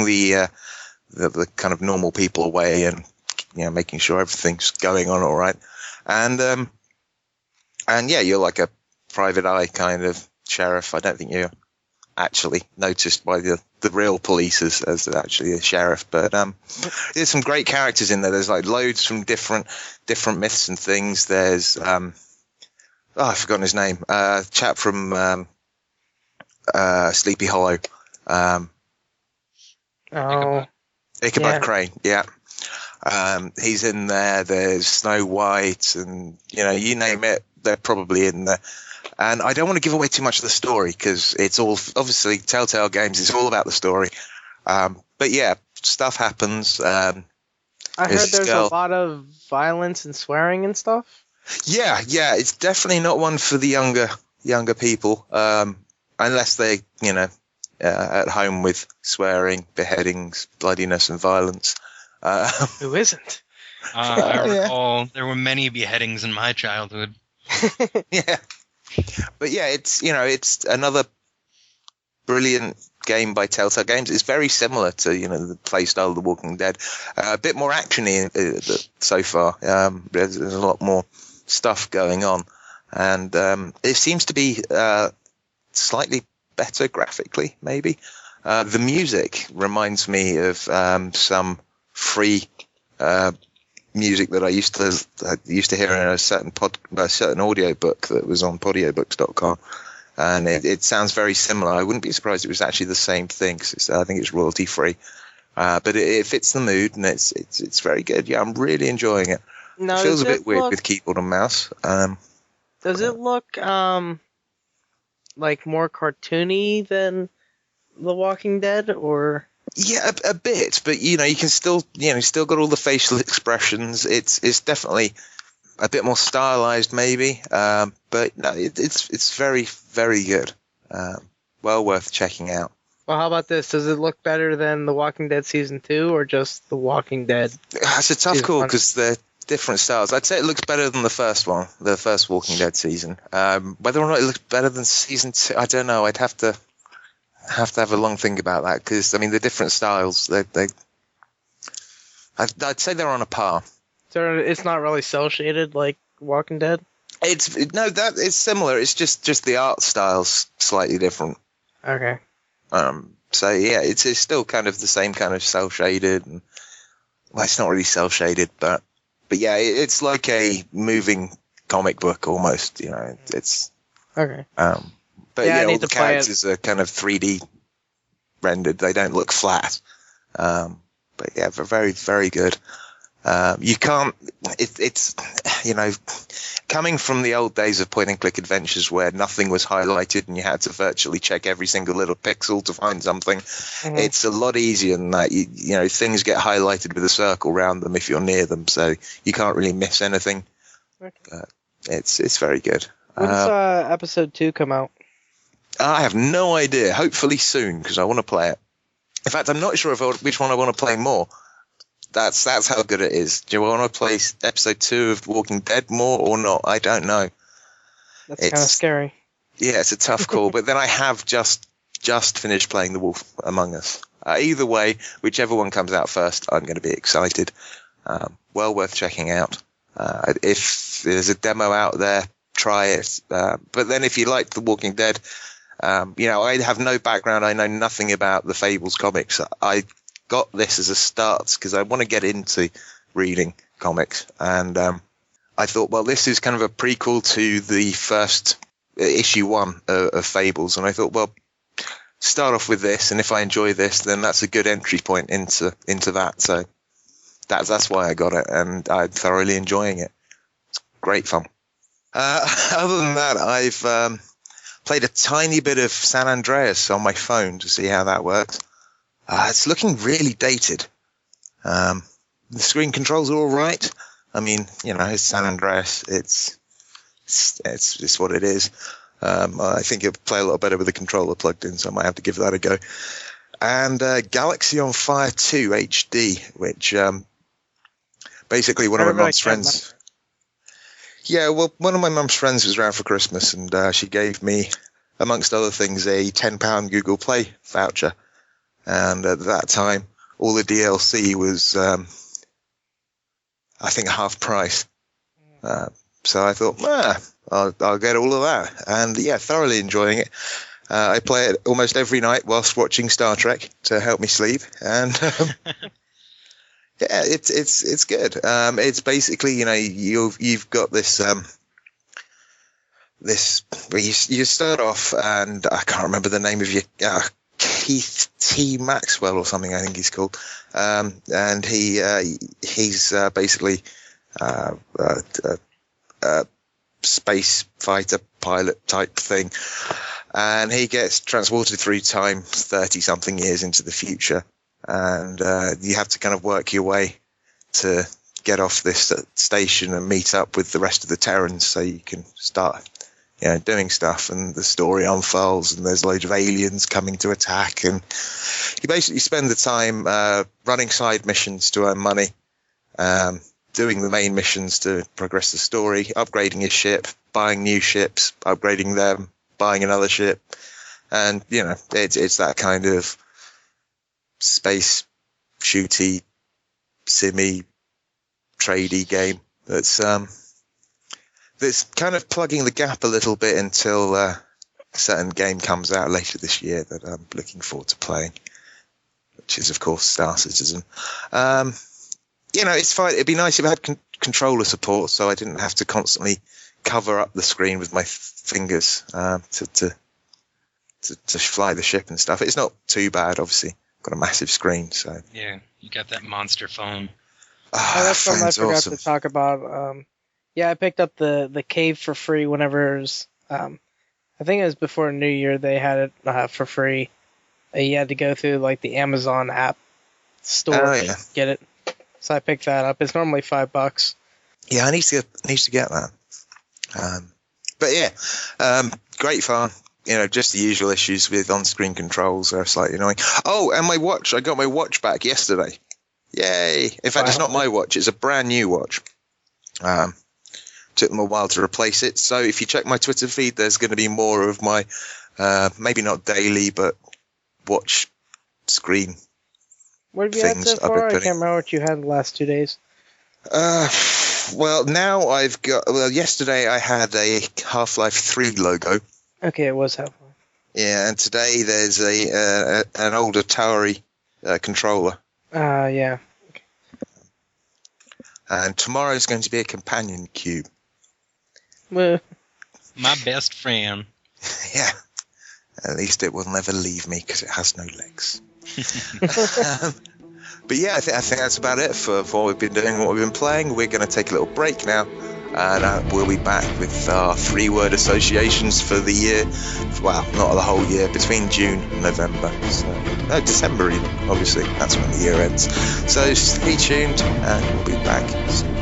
B: the kind of normal people away, and making sure everything's going on all right. And yeah, you're like a private eye kind of sheriff. I don't think you're actually noticed by the real police as actually a sheriff, but there's some great characters in there. There's like loads from different myths and things. There's I've forgotten his name, chap from Sleepy Hollow, Ichabod Crane, yeah. He's in there. There's Snow White, and you name it, they're probably in there. And I don't want to give away too much of the story because it's all obviously Telltale Games. It's all about the story. But yeah, stuff happens.
C: I heard there's a lot of violence and swearing and stuff.
B: Yeah, it's definitely not one for the younger people, unless they at home with swearing, beheadings, bloodiness, and violence.
C: Who isn't?
A: I recall there were many beheadings in my childhood.
B: Yeah. But yeah, it's another brilliant game by Telltale Games. It's very similar to the playstyle of The Walking Dead. A bit more actiony so far. There's a lot more stuff going on, and it seems to be slightly better graphically. Maybe the music reminds me of some free music that I used to hear in a certain audio book that was on audiobooks.com, and it sounds very similar. I wouldn't be surprised if it was actually the same thing, 'cause I think it's royalty free, but it fits the mood, and it's very good. Yeah, I'm really enjoying it.
C: Now,
B: it feels a bit weird with keyboard and mouse.
C: Does it look like more cartoony than The Walking Dead, or?
B: Yeah, a bit, but you can still got all the facial expressions. It's definitely a bit more stylized, maybe, but no, it's very, very good. Well worth checking out.
C: Well, how about this? Does it look better than The Walking Dead Season 2, or just The Walking Dead?
B: It's a tough call because they're different styles. I'd say it looks better than the first one, the first Walking Dead season. Whether or not it looks better than Season 2, I don't know. I'd have to have a long think about that, because the different styles, I'd say they're on a par.
C: So it's not really cel shaded like Walking Dead?
B: It's similar. It's just the art style's slightly different.
C: Okay.
B: So yeah, it's still kind of the same kind of cel shaded, and well, it's not really cel shaded, but yeah, it's like a moving comic book almost. It's
C: okay.
B: But
C: yeah,
B: all the characters are kind of 3D rendered. They don't look flat. But yeah, very, very good. You can't. It's coming from the old days of point-and-click adventures where nothing was highlighted and you had to virtually check every single little pixel to find something.
C: Mhm.
B: It's a lot easier than that. Things get highlighted with a circle around them if you're near them, so you can't really miss anything.
C: Okay.
B: It's very good.
C: When does episode 2 come out?
B: I have no idea. Hopefully soon, because I want to play it. In fact, I'm not sure which one I want to play more. That's how good it is. Do I want to play episode 2 of Walking Dead more or not? I don't know.
C: That's kind of scary.
B: Yeah, it's a tough call. But then I have just finished playing The Wolf Among Us. Either way, whichever one comes out first, I'm going to be excited. Well worth checking out. If there's a demo out there, try it. But then if you like The Walking Dead, I have no background. I know nothing about the Fables comics. I got this as a start because I want to get into reading comics. And I thought, well, this is kind of a prequel to the first issue 1 of Fables. And I thought, well, start off with this. And if I enjoy this, then that's a good entry point into that. So that's why I got it. And I'm thoroughly enjoying it. It's great fun. Other than that, I've played a tiny bit of San Andreas on my phone to see how that works. It's looking really dated. The screen controls are all right. I mean, it's San Andreas. It's what it is. I think it'll play a lot better with the controller plugged in, so I might have to give that a go. And Galaxy on Fire 2 HD, which basically one of my mum's friends. Yeah, well, one of my mum's friends was around for Christmas, and she gave me, amongst other things, a £10 Google Play voucher. And at that time, all the DLC was, I think, half price. So I thought, I'll get all of that. And yeah, thoroughly enjoying it. I play it almost every night whilst watching Star Trek to help me sleep. And yeah, it's good. It's basically, you've got this you start off, and I can't remember the name of your Keith T. Maxwell or something, I think he's called, and he's basically a space fighter pilot type thing, and he gets transported through time 30-something years into the future, and you have to kind of work your way to get off this station and meet up with the rest of the Terrans so you can start doing stuff, and the story unfolds, and there's loads of aliens coming to attack, and you basically spend the time running side missions to earn money, doing the main missions to progress the story, upgrading your ship, buying new ships, upgrading them, buying another ship, and it's that kind of space shooty, simmy, tradey game that's kind of plugging the gap a little bit until a certain game comes out later this year that I'm looking forward to playing, which is, of course, Star Citizen. It's fine. It'd be nice if I had controller support so I didn't have to constantly cover up the screen with my fingers to fly the ship and stuff. It's not too bad, obviously. Got a massive screen, so...
A: Yeah, you got that monster phone.
C: That's something I forgot to talk about. Yeah, I picked up the cave for free whenever it was, I think it was before New Year they had it for free. You had to go through like the Amazon app store to get it. So I picked that up. It's normally $5.
B: Yeah, I need to get that. But yeah, great fun. Just the usual issues with on-screen controls are slightly annoying. Oh, and my watch. I got my watch back yesterday. Yay. In fact, It's not my watch. It's a brand new watch. Took them a while to replace it. So if you check my Twitter feed, there's going to be more of my, maybe not daily, but watch screen.
C: What have you had so far? I can't remember what you had the last 2 days.
B: Well, now I've got... Well, yesterday I had a Half-Life 3 logo.
C: Okay, it was Half-Life.
B: Yeah, and today there's an old Atari controller.
C: Yeah. Okay.
B: And tomorrow's going to be a companion cube.
C: Well.
A: My best friend.
B: Yeah. At least it will never leave me because it has no legs. But yeah, I think that's about it for what we've been doing, what we've been playing. We're going to take a little break now, and we'll be back with our 3-word associations for the year. Well, not the whole year, between June and November. So, no, December even, obviously. That's when the year ends. So stay tuned, and we'll be back soon.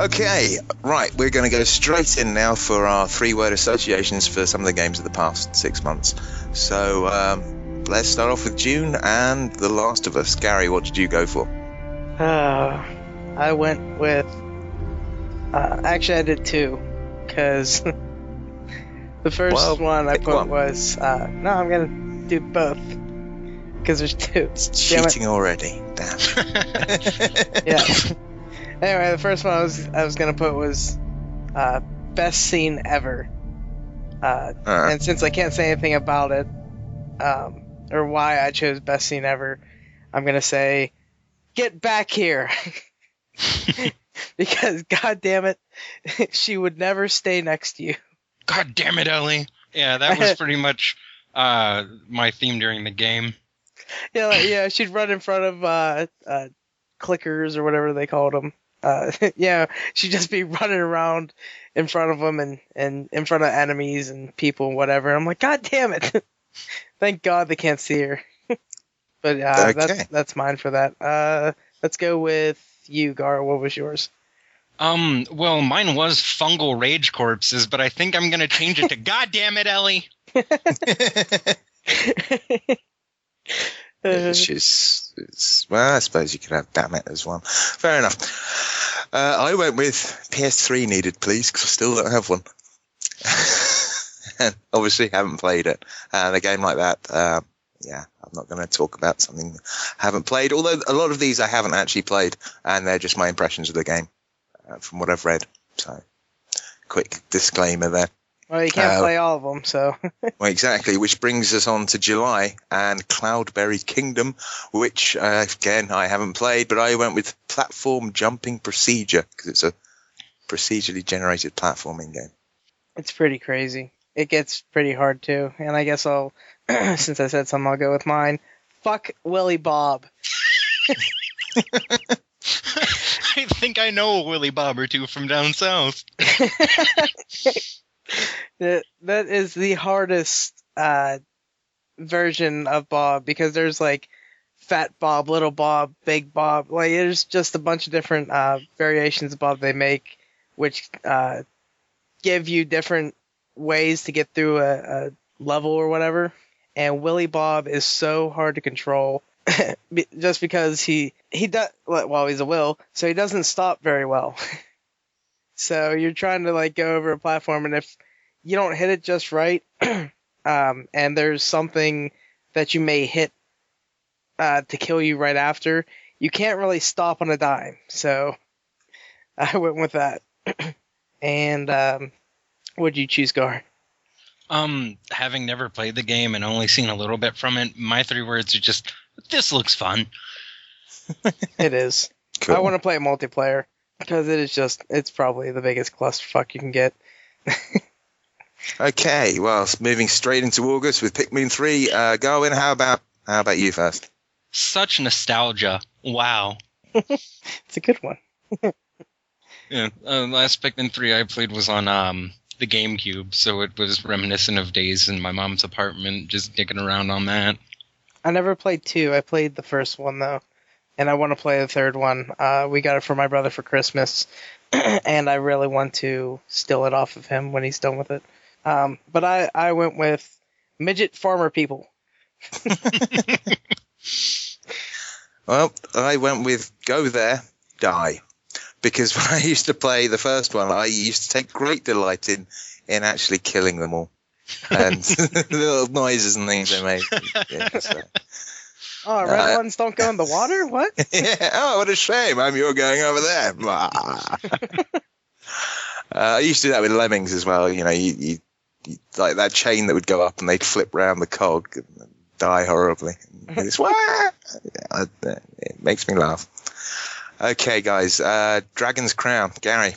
B: Okay, right, we're going to go straight in now for our 3-word associations for some of the games of the past 6 months. So, let's start off with June and The Last of Us. Gary, what did you go for?
C: I went with... actually, I did 2, because the first one I put was... no, I'm going to do both, because there's 2.
B: It's cheating already, damn.
C: Yeah. Anyway, the first one I was gonna put was best scene ever, and since I can't say anything about it, or why I chose best scene ever, I'm gonna say, get back here, because god damn it, she would never stay next to you.
A: God damn it, Ellie. Yeah, that was pretty much my theme during the game.
C: Yeah, she'd run in front of clickers or whatever they called them. Yeah, she'd just be running around in front of them and in front of enemies and people and whatever. I'm like, god damn it! Thank God they can't see her. But
B: okay.
C: that's mine for that. Let's go with you, Gar. What was yours?
A: Well, mine was fungal rage corpses, but I think I'm gonna change it to God damn it, Ellie.
B: Well, I suppose you could have damn it as well. Fair enough. I went with PS3 needed, please, because I still don't have one. And obviously haven't played it. And a game like that, yeah, I'm not going to talk about something I haven't played, although a lot of these I haven't actually played, and they're just my impressions of the game from what I've read. So, quick disclaimer there.
C: Well, you can't play all of them, so...
B: Well, exactly, which brings us on to July and Cloudberry Kingdom, which, again, I haven't played, but I went with Platform Jumping Procedure, because it's a procedurally generated platforming game.
C: It's pretty crazy. It gets pretty hard, too. And I guess I'll, since I said something, I'll go with mine. Fuck Willy Bob.
A: I think I know a Willy Bob or two from down south.
C: That is the hardest version of Bob, because there's like Fat Bob, Little Bob, Big Bob. Like there's just a bunch of different variations of Bob they make, which give you different ways to get through a level or whatever. And Willy Bob is so hard to control, just because he does, well, he's a Will, so he doesn't stop very well. So you're trying to like go over a platform, and if you don't hit it just right, and there's something that you may hit to kill you right after, you can't really stop on a dime. So I went with that. And what'd you choose, Gar?
A: Having never played the game and only seen a little bit from it, my 3 words are just, this looks fun.
C: It is. Cool. I want to play multiplayer, because it's probably the biggest clusterfuck you can get.
B: Okay, well, moving straight into August with Pikmin 3. Garuin, how about you first?
A: Such nostalgia. Wow.
C: It's a good one.
A: Yeah, last Pikmin 3 I played was on the GameCube, so it was reminiscent of days in my mom's apartment, just dicking around on that.
C: I never played 2. I played the first one, though, and I want to play the third one. We got it for my brother for Christmas, and I really want to steal it off of him when he's done with it. But I went with Midget Farmer People.
B: Well, I went with Go There, Die. Because when I used to play the first one, I used to take great delight in actually killing them all. And the little noises and things they made. Yeah, so.
C: Oh, red ones don't go in the water? What?
B: Yeah. Oh, what a shame. You're going over there. I used to do that with lemmings as well. You know, you like that chain that would go up and they'd flip round the cog and die horribly. It's, it makes me laugh. Okay, guys. Dragon's Crown. Gary.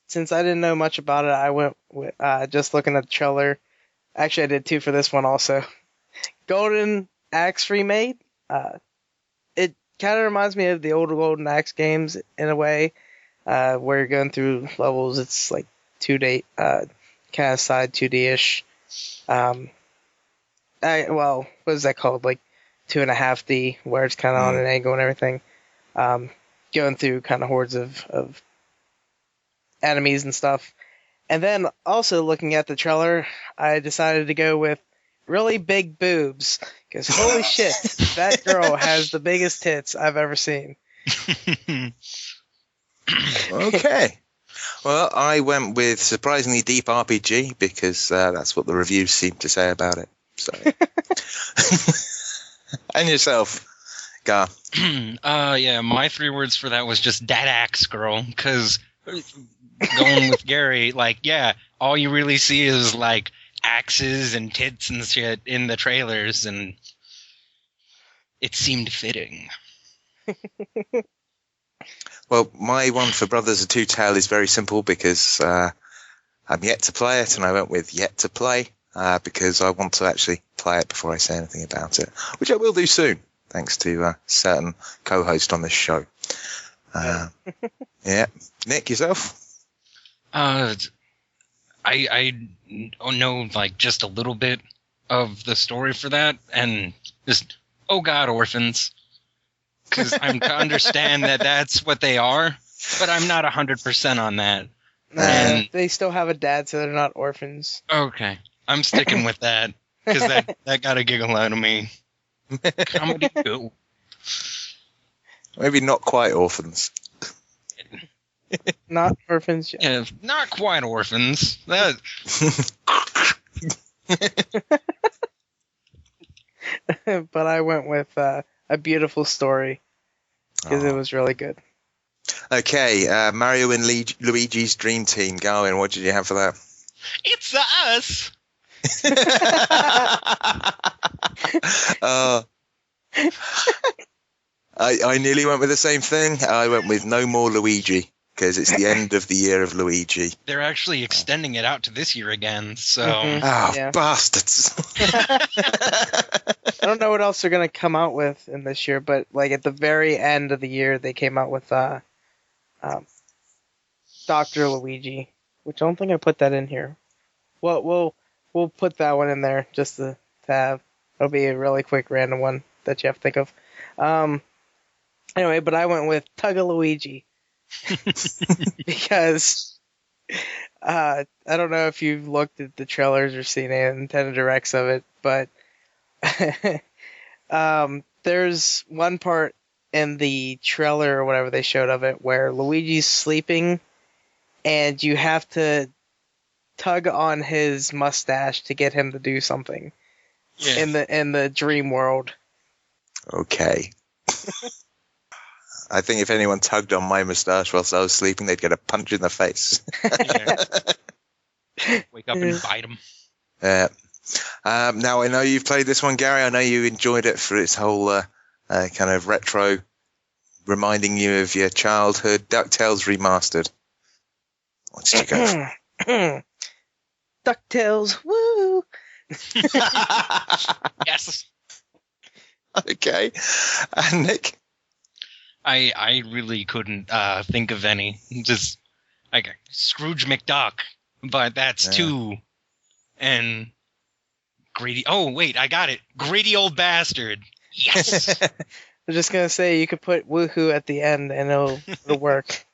C: Since I didn't know much about it, I went with, just looking at the trailer. Actually, I did two for this one also. Golden Axe remade. It kind of reminds me of the old Golden Axe games in a way, where you're going through levels. It's like 2D, kind of side 2D-ish. What is that called? Like 2.5D, where it's kind of on an angle and everything. Going through kind of hordes of enemies and stuff. And then also looking at the trailer, I decided to go with really big boobs. Because holy shit, that girl has the biggest tits I've ever seen.
B: Okay. Well, I went with surprisingly deep RPG because that's what the reviews seem to say about it. So, and yourself, Gar.
A: Yeah, my 3 words for that was just that axe girl. Because going with Gary, like, yeah, all you really see is like axes and tits and shit in the trailers, and it seemed fitting.
B: Well, my one for Brothers of Two Tail is very simple because I'm yet to play it, and I went with yet to play because I want to actually play it before I say anything about it, which I will do soon, thanks to a certain co-host on this show. Yeah. Nick, yourself?
A: I know like just a little bit of the story for that, and just oh god, orphans. Because I'm to understand that that's what they are, but I'm not 100% on that.
C: They still have a dad, so they're not orphans.
A: Okay, I'm sticking with that because that got a giggle out of me. Comedy go.
B: Maybe not quite orphans.
C: Not orphans yet.
A: Yeah, not quite orphans. That.
C: But I went with A Beautiful Story because it was really good.
B: Okay, Mario and Luigi's Dream Team. Garuin, what did you have for that?
A: It's us.
B: I nearly went with the same thing. I went with No More Luigi because it's the end of the year of Luigi.
A: They're actually extending it out to this year again, so...
C: Yeah.
B: Bastards.
C: I don't know what else they're going to come out with in this year, but like at the very end of the year, they came out with Dr. Luigi, which I don't think I put that in here. Well, we'll put that one in there just to have. It'll be a really quick random one that you have to think of. Anyway, but I went with Tug-a-Luigi because I don't know if you've looked at the trailers or seen any Nintendo Directs of it, but there's one part in the trailer or whatever they showed of it where Luigi's sleeping and you have to tug on his mustache to get him to do something in the dream world. Okay.
B: I think if anyone tugged on my moustache whilst I was sleeping, they'd get a punch in the face.
A: Wake up and bite him.
B: Now, I know you've played this one, Gary. I know you enjoyed it for its whole kind of retro, reminding you of your childhood. DuckTales Remastered. What did you go for?
C: DuckTales, woo!
A: Yes.
B: Okay. And Nick?
A: I really couldn't think of any. Just like Scrooge McDuck, but that's 2. And greedy. Oh wait, I got it. Greedy old bastard. Yes.
C: I was just gonna say you could put woohoo at the end and it'll work.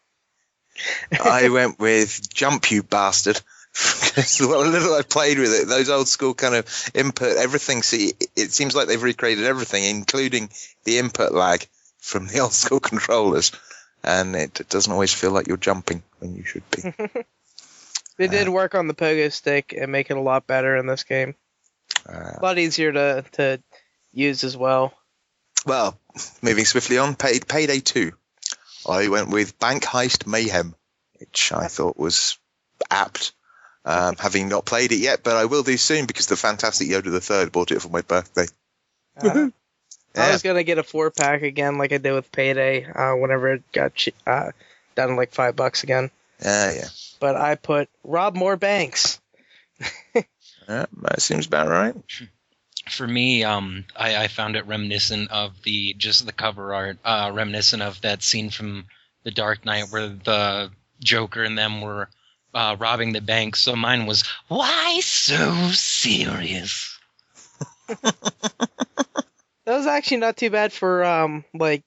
B: I went with Jump You Bastard. Because what little I played with it, those old school kind of input everything. See, it seems like they've recreated everything, including the input lag. from the old school controllers, and it doesn't always feel like you're jumping when you should be.
C: They did work on the pogo stick and make it a lot better in this game. A lot easier to use as well.
B: Well, moving swiftly on, Payday 2. I went with Bank Heist Mayhem, which I thought was apt. Having not played it yet, but I will do soon because the fantastic Yoda the Third bought it for my birthday.
C: I was going to get a 4-pack again like I did with Payday whenever it got down to like $5 again.
B: Yeah.
C: But I put rob more banks.
B: Yeah, that seems about right.
A: For me, I found it reminiscent of the cover art, reminiscent of that scene from The Dark Knight where the Joker and them were robbing the bank. So mine was, why so serious?
C: That was actually not too bad for like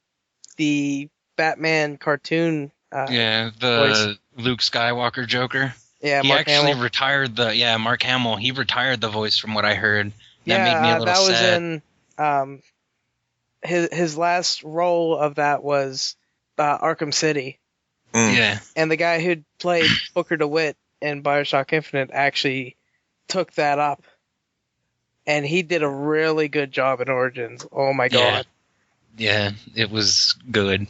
C: the Batman cartoon.
A: The Luke Skywalker Joker.
C: Yeah,
A: he
C: Mark
A: actually
C: Hamill.
A: retired Mark Hamill. He retired the voice from what I heard. That made me a little
C: that was
A: sad.
C: in his last role of that was Arkham City.
A: Yeah.
C: And the guy who played Booker DeWitt in Bioshock Infinite actually took that up. And he did a really good job in Origins. Oh my god.
A: Yeah, it was good.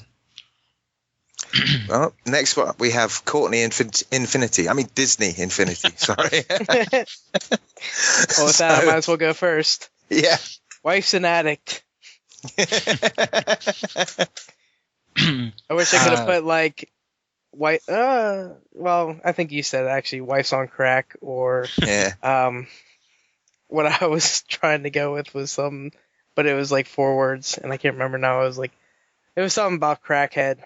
B: Well, next one we have Courtney Infinity. I mean Disney Infinity. Sorry.
C: Well, with that, I might as well go first.
B: Yeah.
C: Wife's an addict. I wish I could have put like wife. Well, I think you said actually, wife's on crack, or what I was trying to go with was something, but it was like 4 words, and I can't remember now. It was something about crackhead.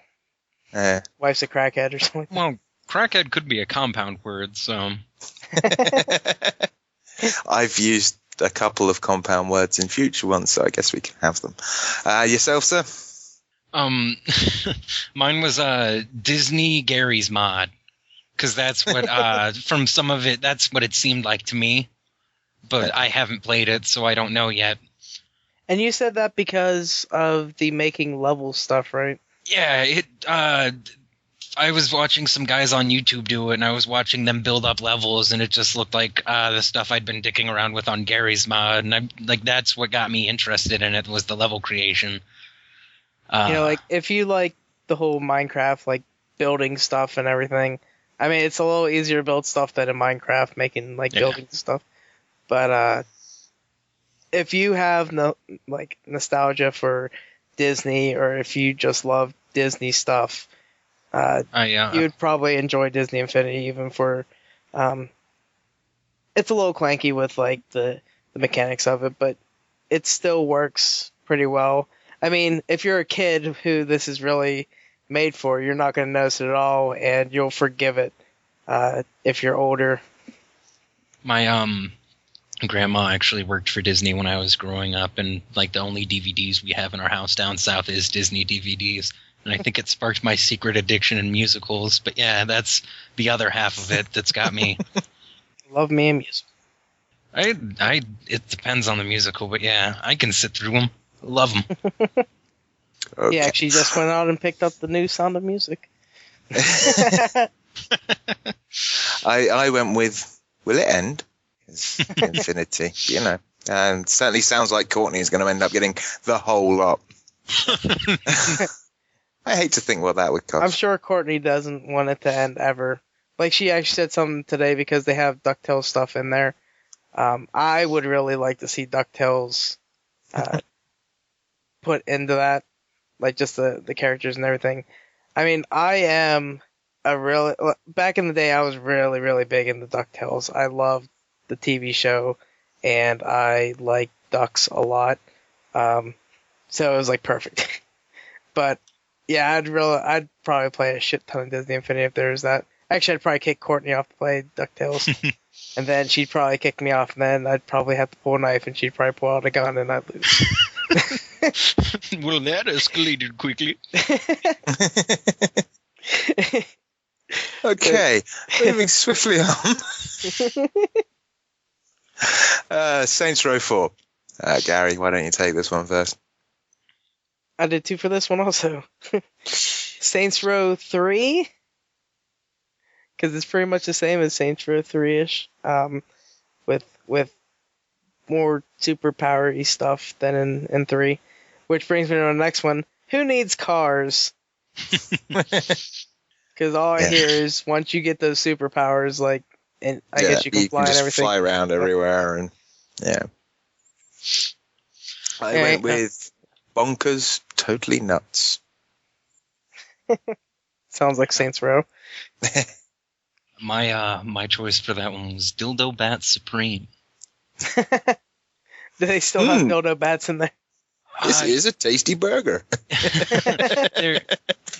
C: Wife's a crackhead or something.
A: Well, crackhead could be a compound word, so.
B: I've used a couple of compound words in future ones, so I guess we can have them. Yourself, sir?
A: Mine was Disney Gary's Mod, because that's what from some of it, that's what it seemed like to me. But I haven't played it, so I don't know yet.
C: And you said that because of the making level stuff, right?
A: Yeah, I was watching some guys on YouTube do it, and I was watching them build up levels, and it just looked like the stuff I'd been dicking around with on Gary's Mod, and that's what got me interested in it, was the level creation.
C: Like if you like the whole Minecraft, like building stuff and everything, I mean, it's a little easier to build stuff than in Minecraft, making like building stuff. But if you have nostalgia for Disney, or if you just love Disney stuff, you would probably enjoy Disney Infinity, even for it's a little clanky with like the mechanics of it, but it still works pretty well. I mean, if you're a kid who this is really made for, you're not going to notice it at all, and you'll forgive it if you're older.
A: My grandma actually worked for Disney when I was growing up, and like the only DVDs we have in our house down south is Disney DVDs. And I think it sparked my secret addiction in musicals. But yeah, that's the other half of it that's got me.
C: Love me a musical.
A: It depends on the musical, but yeah, I can sit through them. Love them.
B: Okay.
C: He actually just went out and picked up the new Sound of Music.
B: I went with Will It End? It's Infinity, and certainly sounds like Courtney is going to end up getting the whole lot. I hate to think what that would cost.
C: I'm sure Courtney doesn't want it to end ever. Like, she actually said something today because they have DuckTales stuff in there. I would really like to see DuckTales put into that, like just the characters and everything. I mean, back in the day, I was really, really big into DuckTales. I loved the TV show, and I like ducks a lot. So it was like perfect. But yeah, I'd probably play a shit ton of Disney Infinity if there was that. Actually, I'd probably kick Courtney off to play DuckTales. And then she'd probably kick me off, and then I'd probably have to pull a knife, and she'd probably pull out a gun, and I'd lose.
A: Well, that escalated quickly.
B: Okay, moving swiftly on. Saints Row 4. Gary, why don't you take this one first?
C: I did 2 for this one also. Saints Row 3, because it's pretty much the same as Saints Row 3-ish, with more superpower-y stuff than in 3. Which brings me to the next one. Who needs cars? Because all I hear is once you get those superpowers, like, and I guess you can fly and
B: just
C: everything.
B: fly around everywhere, and I went with bonkers, totally nuts.
C: Sounds like Saints Row.
A: My choice for that one was Dildo Bat Supreme.
C: Do they still have dildo bats in there?
B: This is a tasty burger.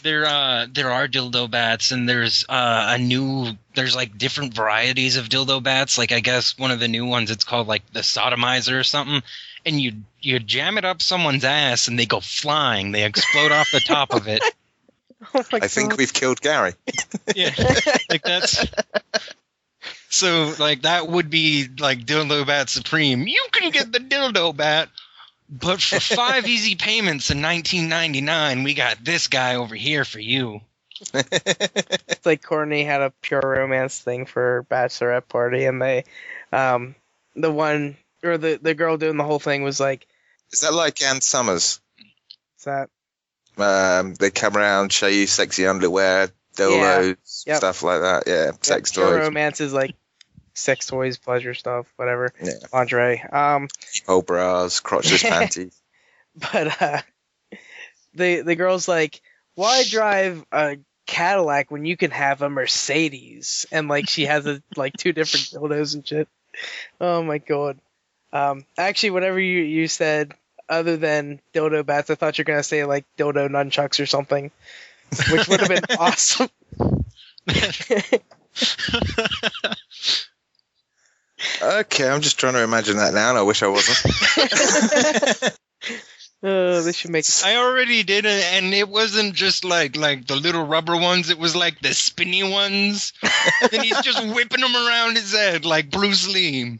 A: There are dildo bats, and there's like different varieties of dildo bats. Like, I guess one of the new ones, it's called like the sodomizer or something. And you jam it up someone's ass, and they go flying. They explode off the top of it.
C: Oh my
B: I think we've killed Gary.
A: Yeah, like that's. So like that would be like Dildo Bat Supreme. You can get the dildo bat. But for 5 easy payments in 1999, we got this guy over here for you.
C: It's like Courtney had a pure romance thing for her bachelorette party, and they, the one or the girl doing the whole thing was like,
B: Is that like Ann Summers?
C: What's that?
B: They come around, show you sexy underwear, dildos, stuff like that. Yeah, sex
C: pure
B: toys.
C: romance is like sex toys, pleasure stuff, whatever.
B: Yeah.
C: Lingerie.
B: Peephole bras, crotchless panties.
C: But the girl's like, why drive a Cadillac when you can have a Mercedes? And like she has like 2 different dildos and shit. Oh my god. Actually, whatever you said, other than dildo bats, I thought you were gonna say like dildo nunchucks or something, which would have been awesome.
B: Okay, I'm just trying to imagine that now, and I wish I wasn't.
C: They should make.
A: I already did it, and it wasn't just like the little rubber ones. It was like the spinny ones, and he's just whipping them around his head like Bruce Lee.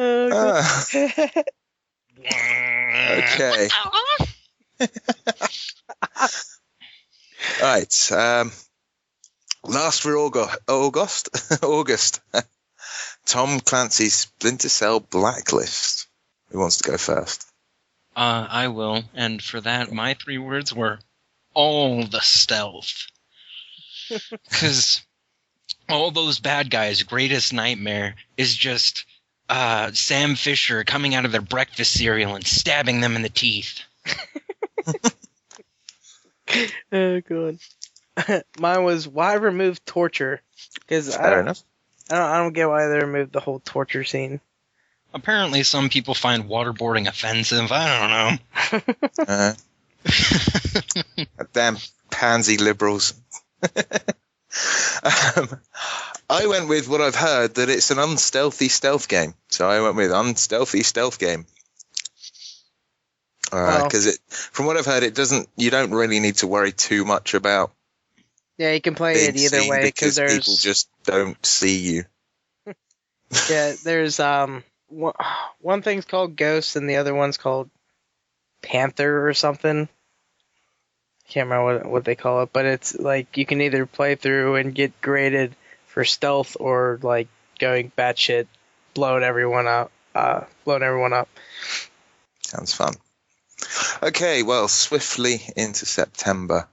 B: Okay. Right. Last for August. Tom Clancy's Splinter Cell Blacklist. Who wants to go first?
A: I will, and for that, my 3 words were all the stealth. Because all those bad guys' greatest nightmare is just Sam Fisher coming out of their breakfast cereal and stabbing them in the teeth.
C: Oh god. Mine was, why remove torture? Because
B: Fair enough.
C: I don't get why they removed the whole torture scene.
A: Apparently, some people find waterboarding offensive. I don't know.
B: Damn pansy liberals. I went with what I've heard, that it's an unstealthy stealth game. So I went with unstealthy stealth game. Because from what I've heard, you don't really need to worry too much about.
C: Yeah, you can play it either way because
B: people just don't see you.
C: Yeah, there's one thing's called Ghost and the other one's called Panther or something. Can't remember what they call it, but it's like you can either play through and get graded for stealth or like going batshit, blowing everyone up.
B: Sounds fun. Okay, well, swiftly into September.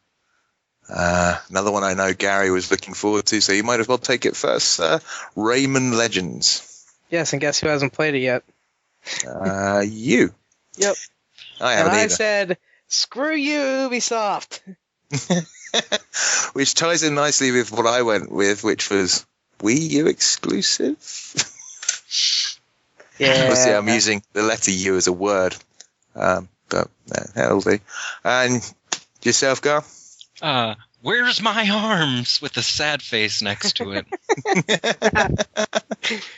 B: Another one I know Gary was looking forward to, so you might as well take it first. Rayman Legends.
C: Yes, and guess who hasn't played it yet?
B: You.
C: Yep.
B: I haven't either.
C: I said, screw you, Ubisoft.
B: Which ties in nicely with what I went with, which was Wii U exclusive.
C: Yeah.
B: Obviously, I'm using the letter U as a word. But that'll do. And yourself, Gar?
A: Where's my arms? With a sad face next to it.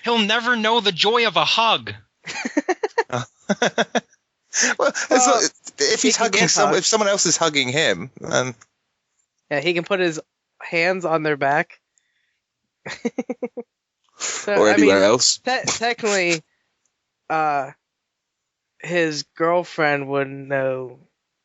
A: He'll never know the joy of a hug.
B: Well, if he's hugging if someone else is hugging him, then
C: yeah, he can put his hands on their back. So,
B: or anywhere else.
C: Technically, his girlfriend wouldn't know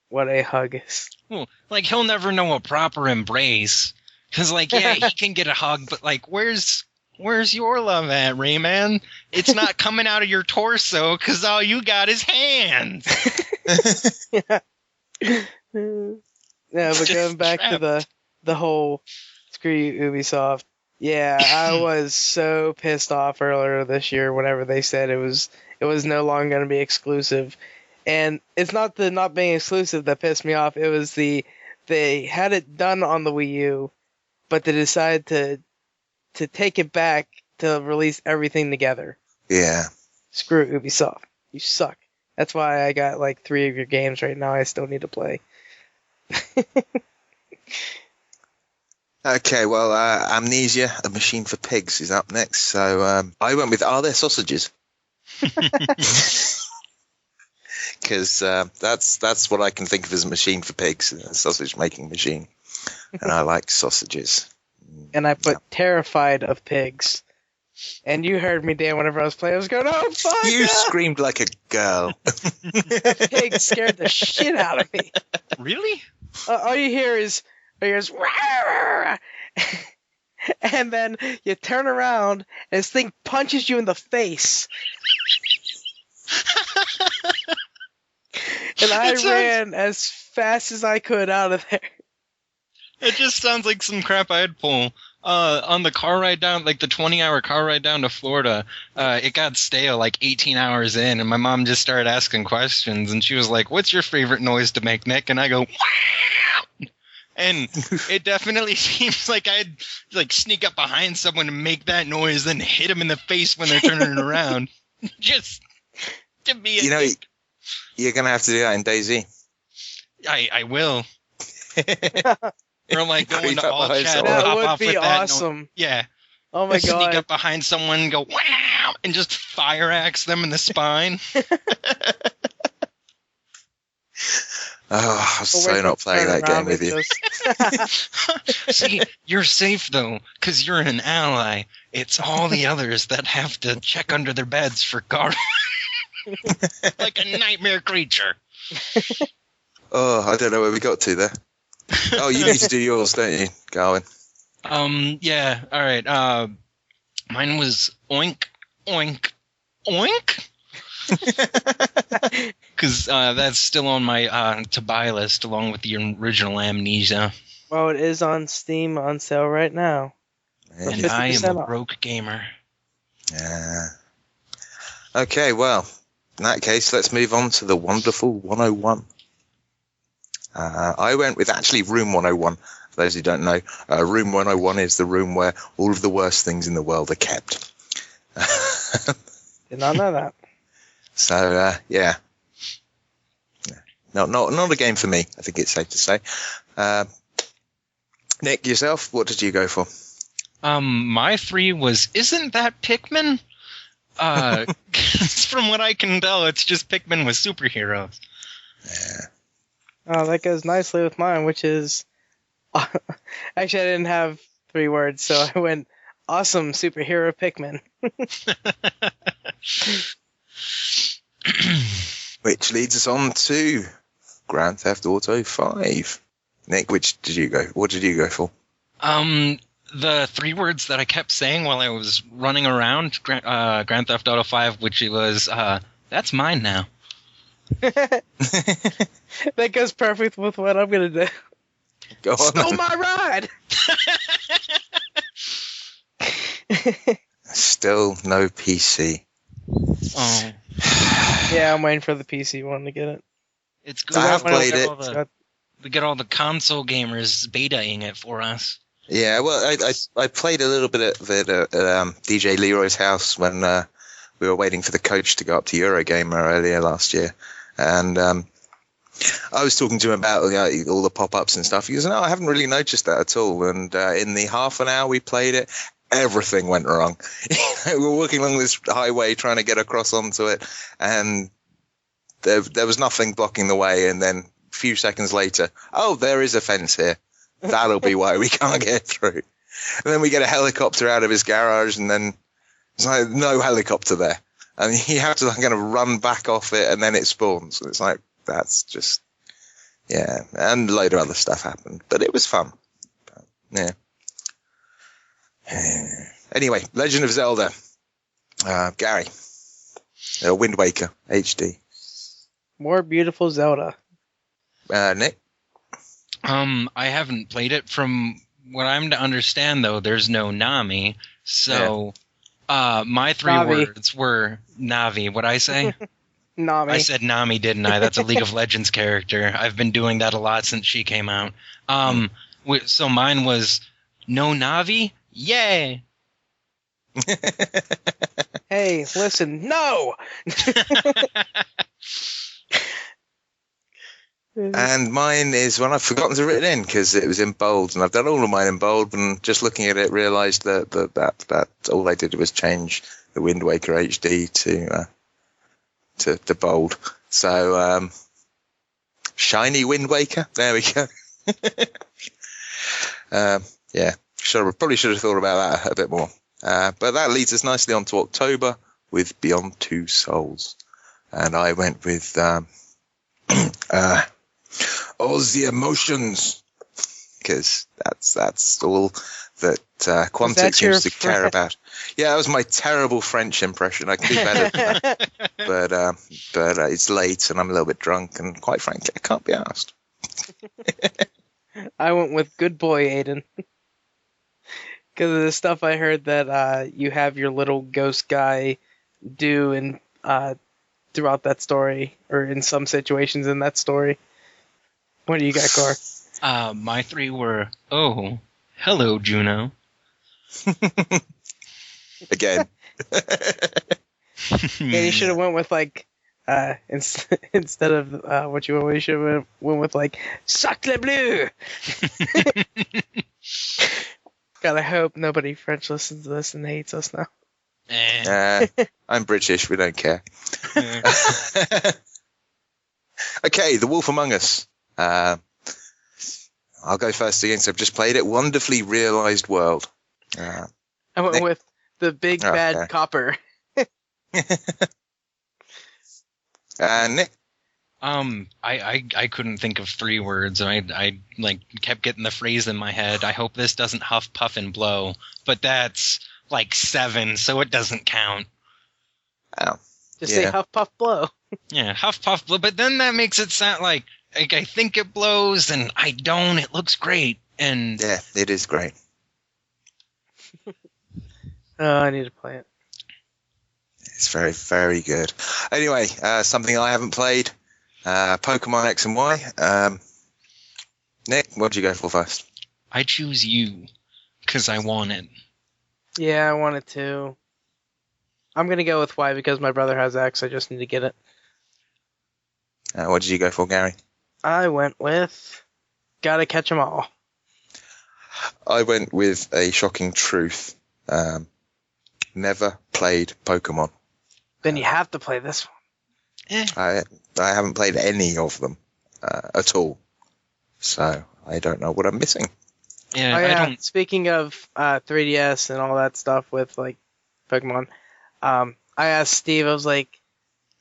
C: what a hug is.
A: Well, like, he'll never know a proper embrace. Because, like, yeah, he can get a hug, but, like, where's your love at, Rayman? It's not coming out of your torso, because all you got is hands.
C: Yeah, but going back to the whole screw you, Ubisoft. Yeah, I was so pissed off earlier this year whenever they said it was no longer going to be exclusive. And it's not the not being exclusive that pissed me off. It was they had it done on the Wii U, but they decided to take it back to release everything together.
B: Yeah.
C: Screw Ubisoft. You suck. That's why I got like 3 of your games right now I still need to play.
B: Okay, well, Amnesia, A Machine for Pigs is up next. So I went with Are There Sausages? Because that's what I can think of as a machine for pigs, a sausage-making machine. And I like sausages.
C: And I put terrified of pigs. And you heard me, Dan, whenever I was playing. I was going, oh, fuck!
B: You screamed like a girl.
C: That pig scared the shit out of me.
A: Really?
C: All you hear is "Rawr!" And then you turn around and this thing punches you in the face. And I ran as fast as I could out of there.
A: It just sounds like some crap I'd pull. On the car ride down, like the 20-hour car ride down to Florida, it got stale like 18 hours in, and my mom just started asking questions, and she was like, what's your favorite noise to make, Nick? And I go, wow! And it definitely seems like I'd like sneak up behind someone and make that noise, then hit them in the face when they're turning around. Just to be a dick.
B: You're going to have to do that in Dayz.
A: I will. Or like going to all chat and
C: That
A: pop
C: would
A: off
C: be
A: with
C: awesome.
A: That yeah.
C: Oh my god.
A: Sneak up behind someone and go, wow! And just fire axe them in the spine.
B: Oh, I'm so not playing that game with you.
A: See, you're safe though, because you're an ally. It's all the others that have to check under their beds for Garuin. Like a nightmare creature.
B: Oh, I don't know where we got to there. Oh, you need to do yours, don't you, Garuin?
A: Yeah, alright. Mine was oink, oink, oink. Because that's still on my to-buy list, along with the original Amnesia.
C: Well, it is on Steam on sale right now.
A: And I am a broke gamer.
B: Yeah. Okay, well, in that case, let's move on to the wonderful 101. I went with actually Room 101. For those who don't know, Room 101 is the room where all of the worst things in the world are kept.
C: Did not know that.
B: So, yeah. Not a game for me, I think it's safe to say. Nick, yourself, what did you go for?
A: My 3 was, isn't that Pikmin? 'Cause from what I can tell, it's just Pikmin with superheroes.
B: Yeah.
C: Oh, that goes nicely with mine, which is... Actually, I didn't have 3 words, so I went, awesome superhero Pikmin.
B: Which leads us on to Grand Theft Auto 5. Nick, what did you go for?
A: The 3 words that I kept saying while I was running around Grand Theft Auto 5, which was, that's mine now.
C: That goes perfect with what I'm going to do.
B: Go on.
C: Stole my ride!
B: Still no PC.
A: Oh.
C: Yeah, I'm waiting for the PC one to get it.
A: It's good.
B: I have played it.
A: We get all the console gamers betaing it for us.
B: Yeah, well, I played a little bit of it at DJ Leroy's house when we were waiting for the coach to go up to Eurogamer earlier last year. And I was talking to him about all the pop-ups and stuff. He goes, no, I haven't really noticed that at all. And in the half an hour we played it, everything went wrong. We were walking along this highway trying to get across onto it, and there was nothing blocking the way. And then a few seconds later, oh, there is a fence here. That'll be why we can't get through. And then we get a helicopter out of his garage, and then there's no helicopter there. and you have to kind of run back off it, and then it spawns. It's like, that's just, yeah, and a load of other stuff happened, but it was fun. But, yeah. Anyway, Legend of Zelda. Gary. Wind Waker HD.
C: More beautiful Zelda.
B: Nick.
A: I haven't played it. From what I'm to understand, though, there's no Nami. So, my three
C: Navi.
A: words were Navi. What'd I say?
C: Nami.
A: I said Nami, didn't I? That's a League of Legends character. I've been doing that a lot since she came out. So mine was no Navi. Yay!
C: Hey, listen, no!
B: And mine is one I've forgotten to write it in because it was in bold, and I've done all of mine in bold. And just looking at it, realised that all I did was change the Wind Waker HD to bold. So shiny Wind Waker. There we go. Yeah, probably should have thought about that a bit more. But that leads us nicely on to October with Beyond Two Souls, and I went with all the emotions, because that's all that Quantic seems to care about. Yeah, that was my terrible French impression. I can do better than that. But it's late and I'm a little bit drunk, and quite frankly, I can't be asked.
C: I went with Good Boy Aiden. Because of the stuff I heard that you have your little ghost guy do in, throughout that story, or in some situations in that story. What do you got, Gar?
A: My three were, oh, hello, Juno.
B: Again.
C: Yeah, you should have went with, like, instead of what you always should have went with, like, Sacre Bleu! God, I hope nobody French listens to this and hates us now.
B: I'm British, we don't care. Okay, The Wolf Among Us. I'll go first again, so I've just played it. Wonderfully realised world.
C: I went
B: Nick?
C: with the big bad
B: Okay.
C: copper.
B: Nick?
A: I couldn't think of three words. I like kept getting the phrase in my head. I hope this doesn't huff, puff, and blow. But that's like 7, so it doesn't count.
B: Oh.
C: Just say huff, puff, blow.
A: Yeah, huff, puff, blow. But then that makes it sound like I think it blows, and I don't. It looks great, and
B: Yeah, it is great.
C: Oh, I need to play it.
B: It's very, very good. Anyway, something I haven't played. Pokemon X and Y. Nick, what did you go for first?
A: I choose you because I want it.
C: Yeah, I wanted to. I'm going to go with Y because my brother has X. I just need to get it.
B: What did you go for, Gary?
C: I went with Gotta Catch 'Em All.
B: I went with a shocking truth. Never played Pokemon.
C: Then you have to play this one.
B: I haven't played any of them at all. So I don't know what I'm missing.
A: Yeah,
C: Oh, yeah.
A: I don't.
C: Speaking of 3DS and all that stuff with like Pokemon, I asked Steve, I was like,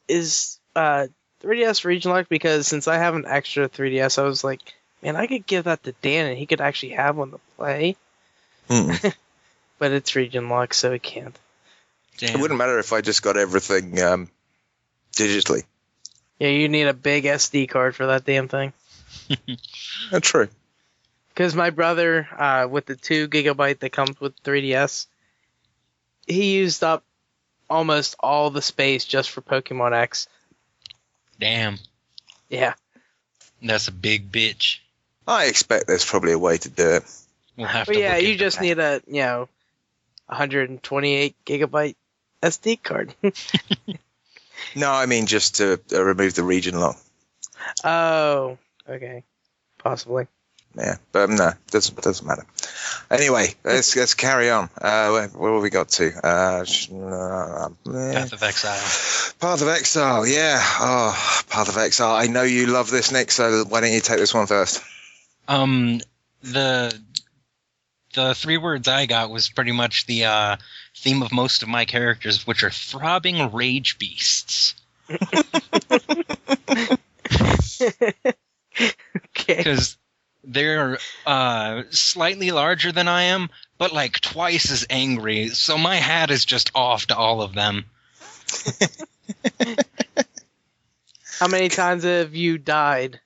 C: is 3DS region locked? Because since I have an extra 3DS, I was like, man, I could give that to Dan and he could actually have one to play. But it's region locked, so he can't.
B: It wouldn't matter if I just got everything digitally.
C: Yeah, you need a big SD card for that damn thing.
B: That's true.
C: Because my brother, with the 2 gigabyte that comes with 3DS, he used up almost all the space just for Pokemon X.
A: Damn,
C: Yeah.
A: that's a big bitch.
B: I expect there's probably a way to do it.
A: We'll have
C: But
A: to.
C: yeah,
A: look
C: you
A: into
C: just
A: that.
C: need a, 128 gigabyte SD card.
B: No, I mean just to remove the region lock.
C: Oh, okay. Possibly.
B: Yeah, but no, doesn't matter. Anyway, let's carry on. Where have we got to?
A: Path of Exile.
B: Path of Exile, yeah. Oh, Path of Exile. I know you love this, Nick, so why don't you take this one first?
A: The the 3 words I got was pretty much the theme of most of my characters, which are throbbing rage beasts.
C: Okay.
A: Because they're slightly larger than I am, but like twice as angry. So my hat is just off to all of them.
C: How many times have you died?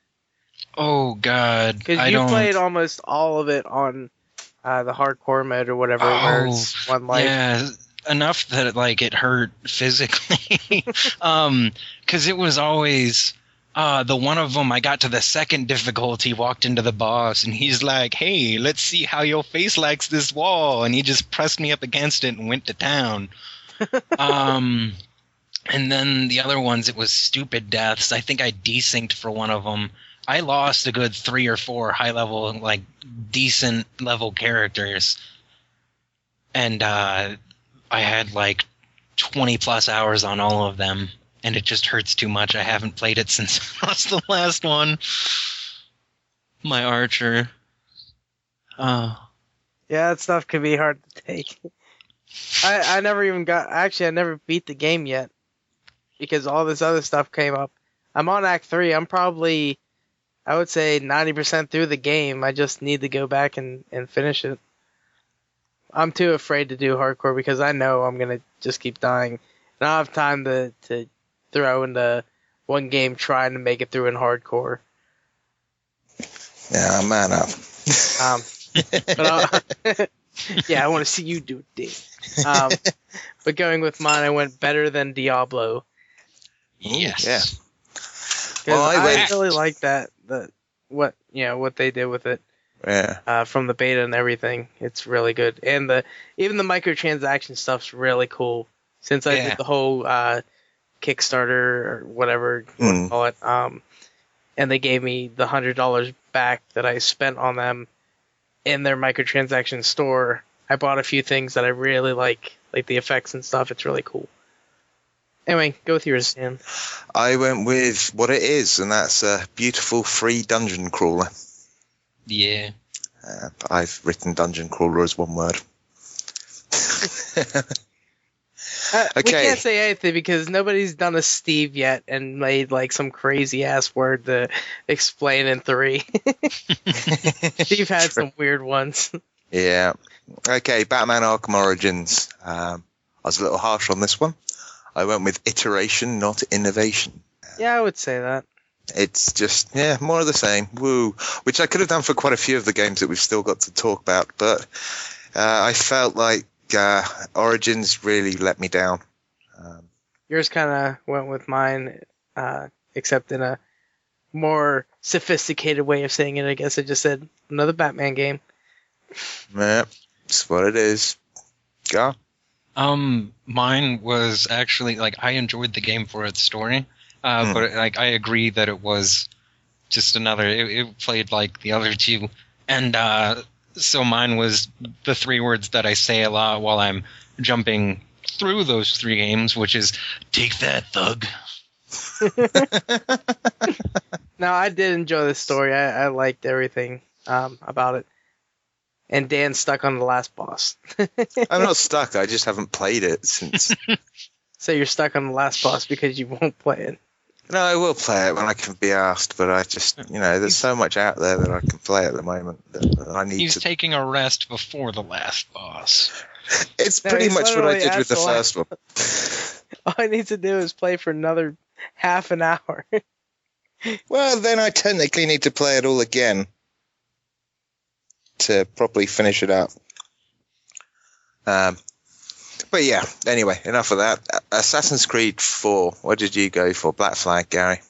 A: Oh God!
C: Because you played almost all of it on the hardcore mode or whatever, where it's one life.
A: Yeah, enough that it hurt physically. Because it was always the one of them. I got to the second difficulty, walked into the boss, and he's like, "Hey, let's see how your face likes this wall," and he just pressed me up against it and went to town. And then the other ones, it was stupid deaths. I think I desynced for one of them. I lost a good 3 or 4 high-level, decent level characters. And I had 20-plus hours on all of them. And it just hurts too much. I haven't played it since I lost the last one. My archer. Oh.
C: Yeah, that stuff can be hard to take. I never beat the game yet. Because all this other stuff came up. I'm on Act 3. I'm probably, I would say, 90% through the game. I just need to go back and finish it. I'm too afraid to do hardcore because I know I'm going to just keep dying. And I don't have time to throw into one game trying to make it through in hardcore.
B: Yeah, man up.
C: Yeah, I want to see you do it, Dave. But going with mine, I went better than Diablo.
A: Yes.
B: Yeah. Well,
C: I really like that. What they did with it.
B: Yeah.
C: From the beta and everything, it's really good. And even the microtransaction stuff's really cool. Since I did the whole Kickstarter or whatever you want to call it, and they gave me the $100 back that I spent on them in their microtransaction store. I bought a few things that I really like the effects and stuff. It's really cool. Anyway, go with yours, Dan.
B: I went with what it is, and that's a beautiful free dungeon crawler.
A: Yeah.
B: I've written dungeon crawler as one word.
C: Okay. We can't say anything because nobody's done a Steve yet and made some crazy ass word to explain in 3. Steve had some weird ones.
B: Yeah. Okay, Batman Arkham Origins. I was a little harsh on this one. I went with iteration, not innovation.
C: Yeah, I would say that.
B: It's just, more of the same. Woo. Which I could have done for quite a few of the games that we've still got to talk about, but I felt like Origins really let me down.
C: Yours kind of went with mine, except in a more sophisticated way of saying it. I guess I just said another Batman game.
B: Yeah, that's what it is. Go.
A: Mine was actually, I enjoyed the game for its story, but I agree that it was just another, it played like the other two, and so mine was the 3 words that I say a lot while I'm jumping through those 3 games, which is, take that, thug.
C: No, I did enjoy the story. I liked everything about it. And Dan's stuck on the last boss.
B: I'm not stuck. I just haven't played it since.
C: So you're stuck on the last boss because you won't play it.
B: No, I will play it when I can be asked, but I just, there's so much out there that I can play at the moment that I need
A: He's
B: to...
A: taking a rest before the last boss.
B: It's pretty much what I did with the first one.
C: All I need to do is play for another half an hour.
B: Well, then I technically need to play it all again to properly finish it up. But yeah, anyway, enough of that. Assassin's Creed 4, what did you go for? Black Flag, Gary?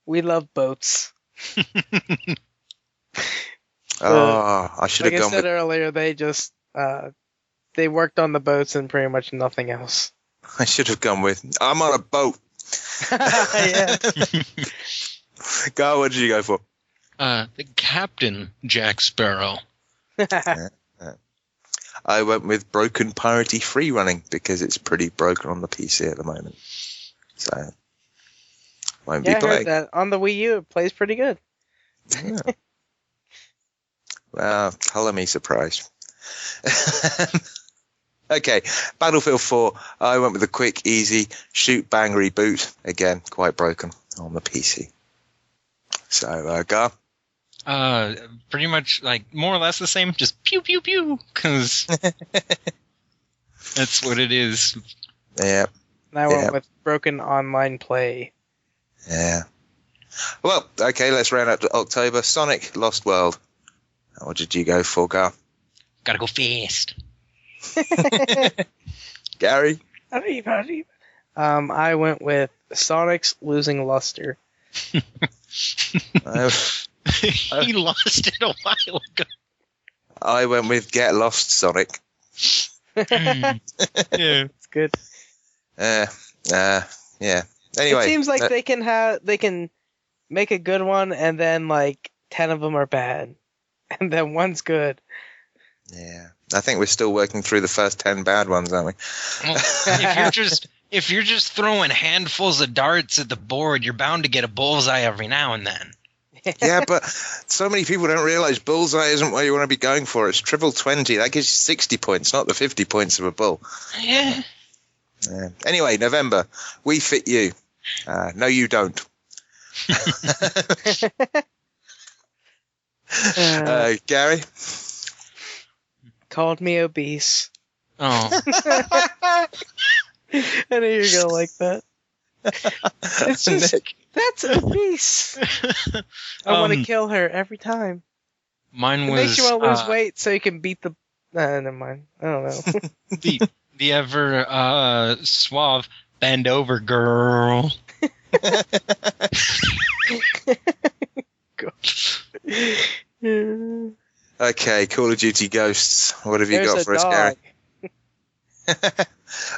C: We love boats.
B: I should have gone with... Like I
C: said earlier, they just they worked on the boats and pretty much nothing else.
B: I should have gone with, I'm on a boat.
C: Yeah.
B: Go, what did you go for?
A: The Captain Jack Sparrow.
B: I went with Broken Piratey Free Running because it's pretty broken on the PC at the moment. So, won't be playing.
C: I heard that. On the Wii U, it plays pretty good.
B: Yeah. Well, colour me surprised. Okay, Battlefield 4. I went with a quick, easy, shoot, bang, reboot. Again, quite broken on the PC. So, Gar?
A: Pretty much, like, more or less the same, just pew, pew, pew, because that's what it is.
B: Yeah.
C: And I went with broken online play.
B: Yeah. Well, okay, let's round up to October. Sonic Lost World. What did you go for, Gar?
A: Gotta go fast.
B: Gary?
C: I went with Sonic's Losing Luster.
A: He lost it a while ago.
B: I went with Get Lost Sonic.
A: Yeah.
C: It's good.
B: Yeah. Anyway.
C: It seems like they can make a good one and then like 10 of them are bad. And then one's good.
B: Yeah. I think we're still working through the first 10 bad ones, aren't we?
A: Well, if you're just throwing handfuls of darts at the board, you're bound to get a bullseye every now and then.
B: Yeah, but so many people don't realise bullseye isn't what you want to be going for. It's triple 20. That gives you 60 points, not the 50 points of a bull.
A: Yeah.
B: Anyway, November. We Fit You. No, you don't. Gary?
C: Called me obese.
A: Oh.
C: I knew you were gonna like that. It's just that's obese. I want to kill her every time.
A: Mine
C: It
A: was.
C: makes you want to lose weight so you can beat the. Never mind. I don't know.
A: the ever suave bend over girl.
B: Okay, Call of Duty Ghosts. What have you
C: There's
B: got
C: a
B: for us,
C: dog.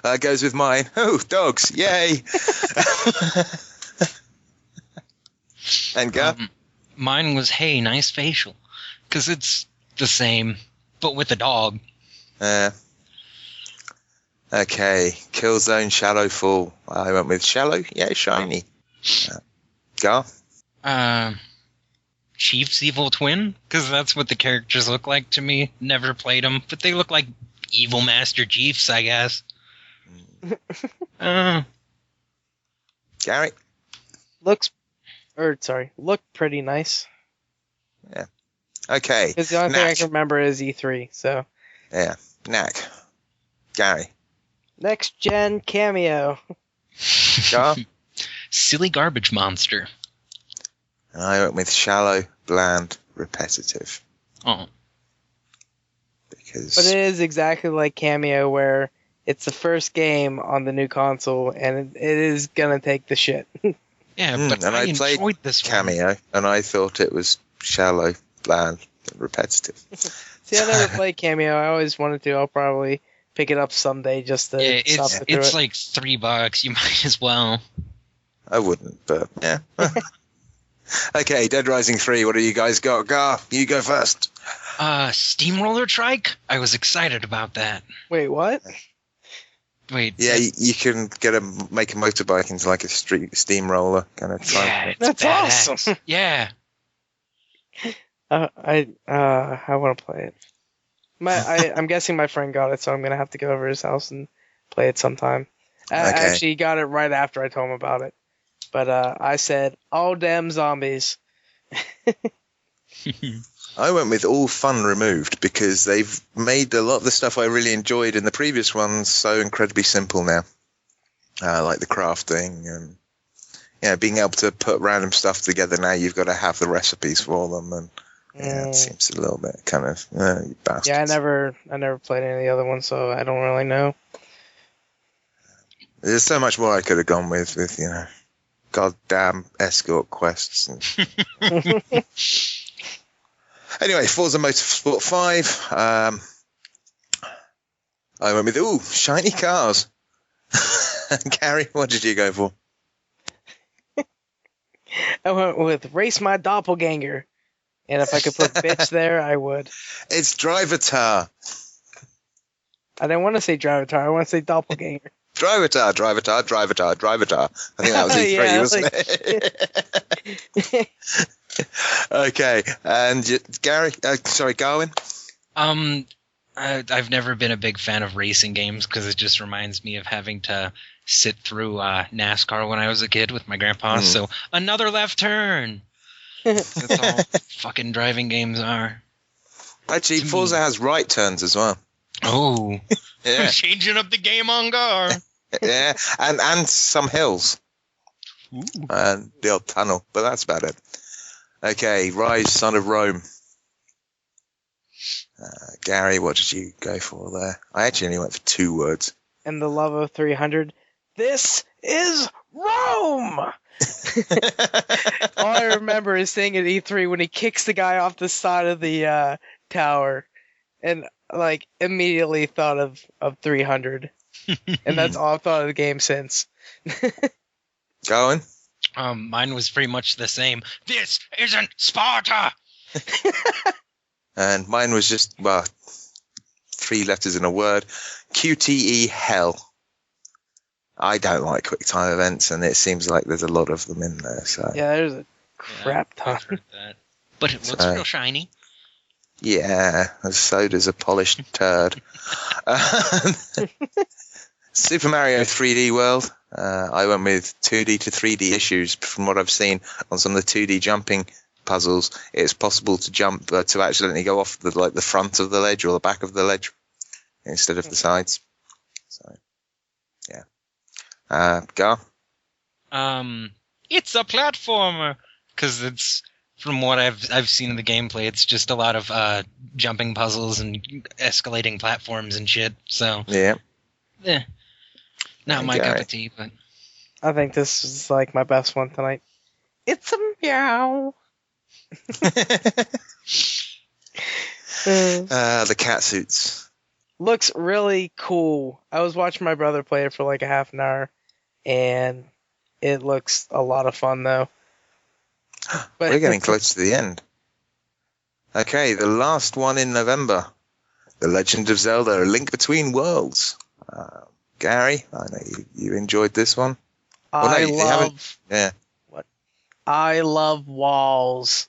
B: Gary? Goes with mine. Oh, dogs. Yay. And Gar?
A: Mine was, hey, nice facial. Because it's the same, but with a dog.
B: Okay, Killzone Shadowfall. I went with Shallow. Yeah, shiny. Gar?
A: Chief's evil twin? Because that's what the characters look like to me. Never played them, but they look like evil Master Chiefs, I guess.
B: Gary?
C: Looked pretty nice.
B: Yeah. Okay.
C: Because the only thing I
B: Knack.
C: can remember is E3, so.
B: Yeah. Knack. Gary?
C: Next gen cameo.
B: Gar?
A: Silly garbage monster.
B: I went with Shallow, Bland, Repetitive.
A: Oh.
B: Because...
C: But it is exactly like Cameo, where it's the first game on the new console, and it is gonna take the shit.
A: Yeah, but
B: and
A: I
B: I played
A: enjoyed this
B: Cameo, and I thought it was shallow, bland, and repetitive.
C: See, I never played Cameo. I always wanted to. I'll probably pick it up someday just to stop it through
A: it's
C: it.
A: like $3. You might as well.
B: I wouldn't, but yeah. Okay, Dead Rising 3, what do you guys got? Gar, you go first.
A: Steamroller Trike? I was excited about that.
C: Wait, what?
A: Wait.
B: Yeah, you can make a motorbike into like a street steamroller kind of truck.
A: Yeah, it's
C: That's
A: badass.
C: awesome.
A: Yeah.
C: I want to play it. I'm guessing my friend got it, so I'm gonna have to go over his house and play it sometime. I actually got it right after I told him about it. But I said, "All damn zombies."
B: I went with all fun removed because they've made a lot of the stuff I really enjoyed in the previous ones so incredibly simple now. Like the crafting and being able to put random stuff together now. You've got to have the recipes for them, and it seems a little bit kind of you bastards.
C: Yeah, I never played any of the other ones, so I don't really know.
B: There's so much more I could have gone with goddamn escort quests. And... Anyway, Forza Motorsport 5. I went with shiny cars. Gary, what did you go for?
C: I went with Race My Doppelganger. And if I could put bitch there, I would.
B: It's Drivatar.
C: I didn't want to say Drivatar, I want to say Doppelganger.
B: Drivatar. I think that was E3, wasn't it? Okay, and Gary, sorry, Garuin.
A: I've never been a big fan of racing games because it just reminds me of having to sit through NASCAR when I was a kid with my grandpa. So another left turn. That's all fucking driving games are.
B: Actually, Forza has right turns as well.
A: Oh,
B: Yeah,
A: changing up the game on Gar.
B: yeah, and some hills.
A: Ooh.
B: And the old tunnel, but that's about it. Okay, Rise, Son of Rome. Gary, what did you go for there? I actually only went for 2 words.
C: And the love of 300. This is Rome! All I remember is seeing at E3 when he kicks the guy off the side of the tower, and like immediately thought of 300, and that's all I've thought of the game since.
B: Going?
A: Mine was pretty much the same. This isn't Sparta.
B: And mine was just 3 letters in a word. QTE hell. I don't like quick time events, and it seems like there's a lot of them in there. So
C: Yeah, there's a crap ton.
A: I've heard that. But it looks real shiny.
B: yeah, so does a polished turd. Super Mario 3D World. I went with 2D to 3D issues. From what I've seen on some of the 2D jumping puzzles, it's possible to jump to accidentally go off the front of the ledge or the back of the ledge instead of the sides. So, yeah. Gar?
A: It's a platformer because it's from what I've seen in the gameplay. It's just a lot of jumping puzzles and escalating platforms and shit. So
B: Yeah.
A: Not my cup of tea, but
C: I think this is like my best one tonight. It's a meow.
B: The cat suits.
C: Looks really cool. I was watching my brother play it for like a half an hour, and it looks a lot of fun though. But
B: We're getting close to the end. Okay, the last one in November. The Legend of Zelda, A Link Between Worlds. Gary, I know you enjoyed this one.
C: I
B: you haven't. Yeah.
C: I love walls.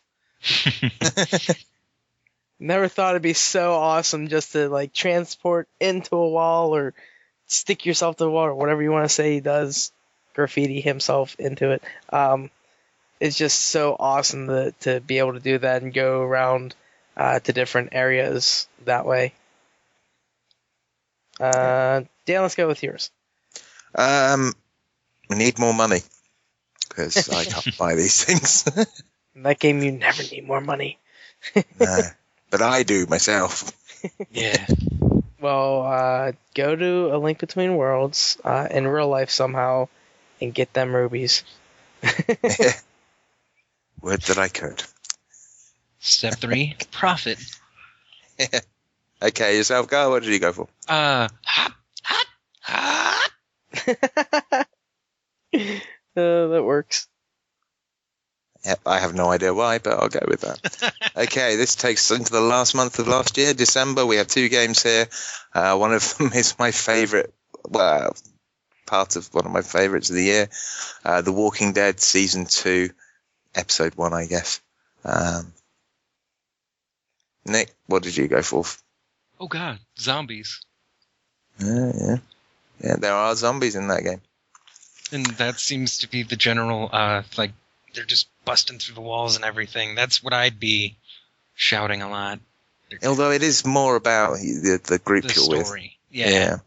C: Never thought it'd be so awesome just to like transport into a wall or stick yourself to the wall or whatever you want to say he does. Graffiti himself into it. It's just so awesome to be able to do that and go around to different areas that way. Dan, let's go with yours.
B: We need more money because I can't buy these things.
C: In that game, you never need more money.
B: No, but I do myself.
A: yeah.
C: Well, go to A Link Between Worlds in real life somehow and get them rubies.
B: Would that I could.
A: Step 3, profit.
B: Okay, yourself, Gar, what did you go for?
A: Hot.
C: That works.
B: Yep, I have no idea why, but I'll go with that. Okay, this takes us into the last month of last year, December. We have 2 games here. One of them is my favourite, well, part of one of my favourites of the year. The Walking Dead Season 2, Episode 1, I guess. Nick, what did you go for?
A: Oh god, zombies.
B: Yeah, there are zombies in that game.
A: And that seems to be the general, like, they're just busting through the walls and everything. That's what I'd be shouting a lot.
B: Although it is more about the group
A: The
B: you're with.
A: story. Yeah.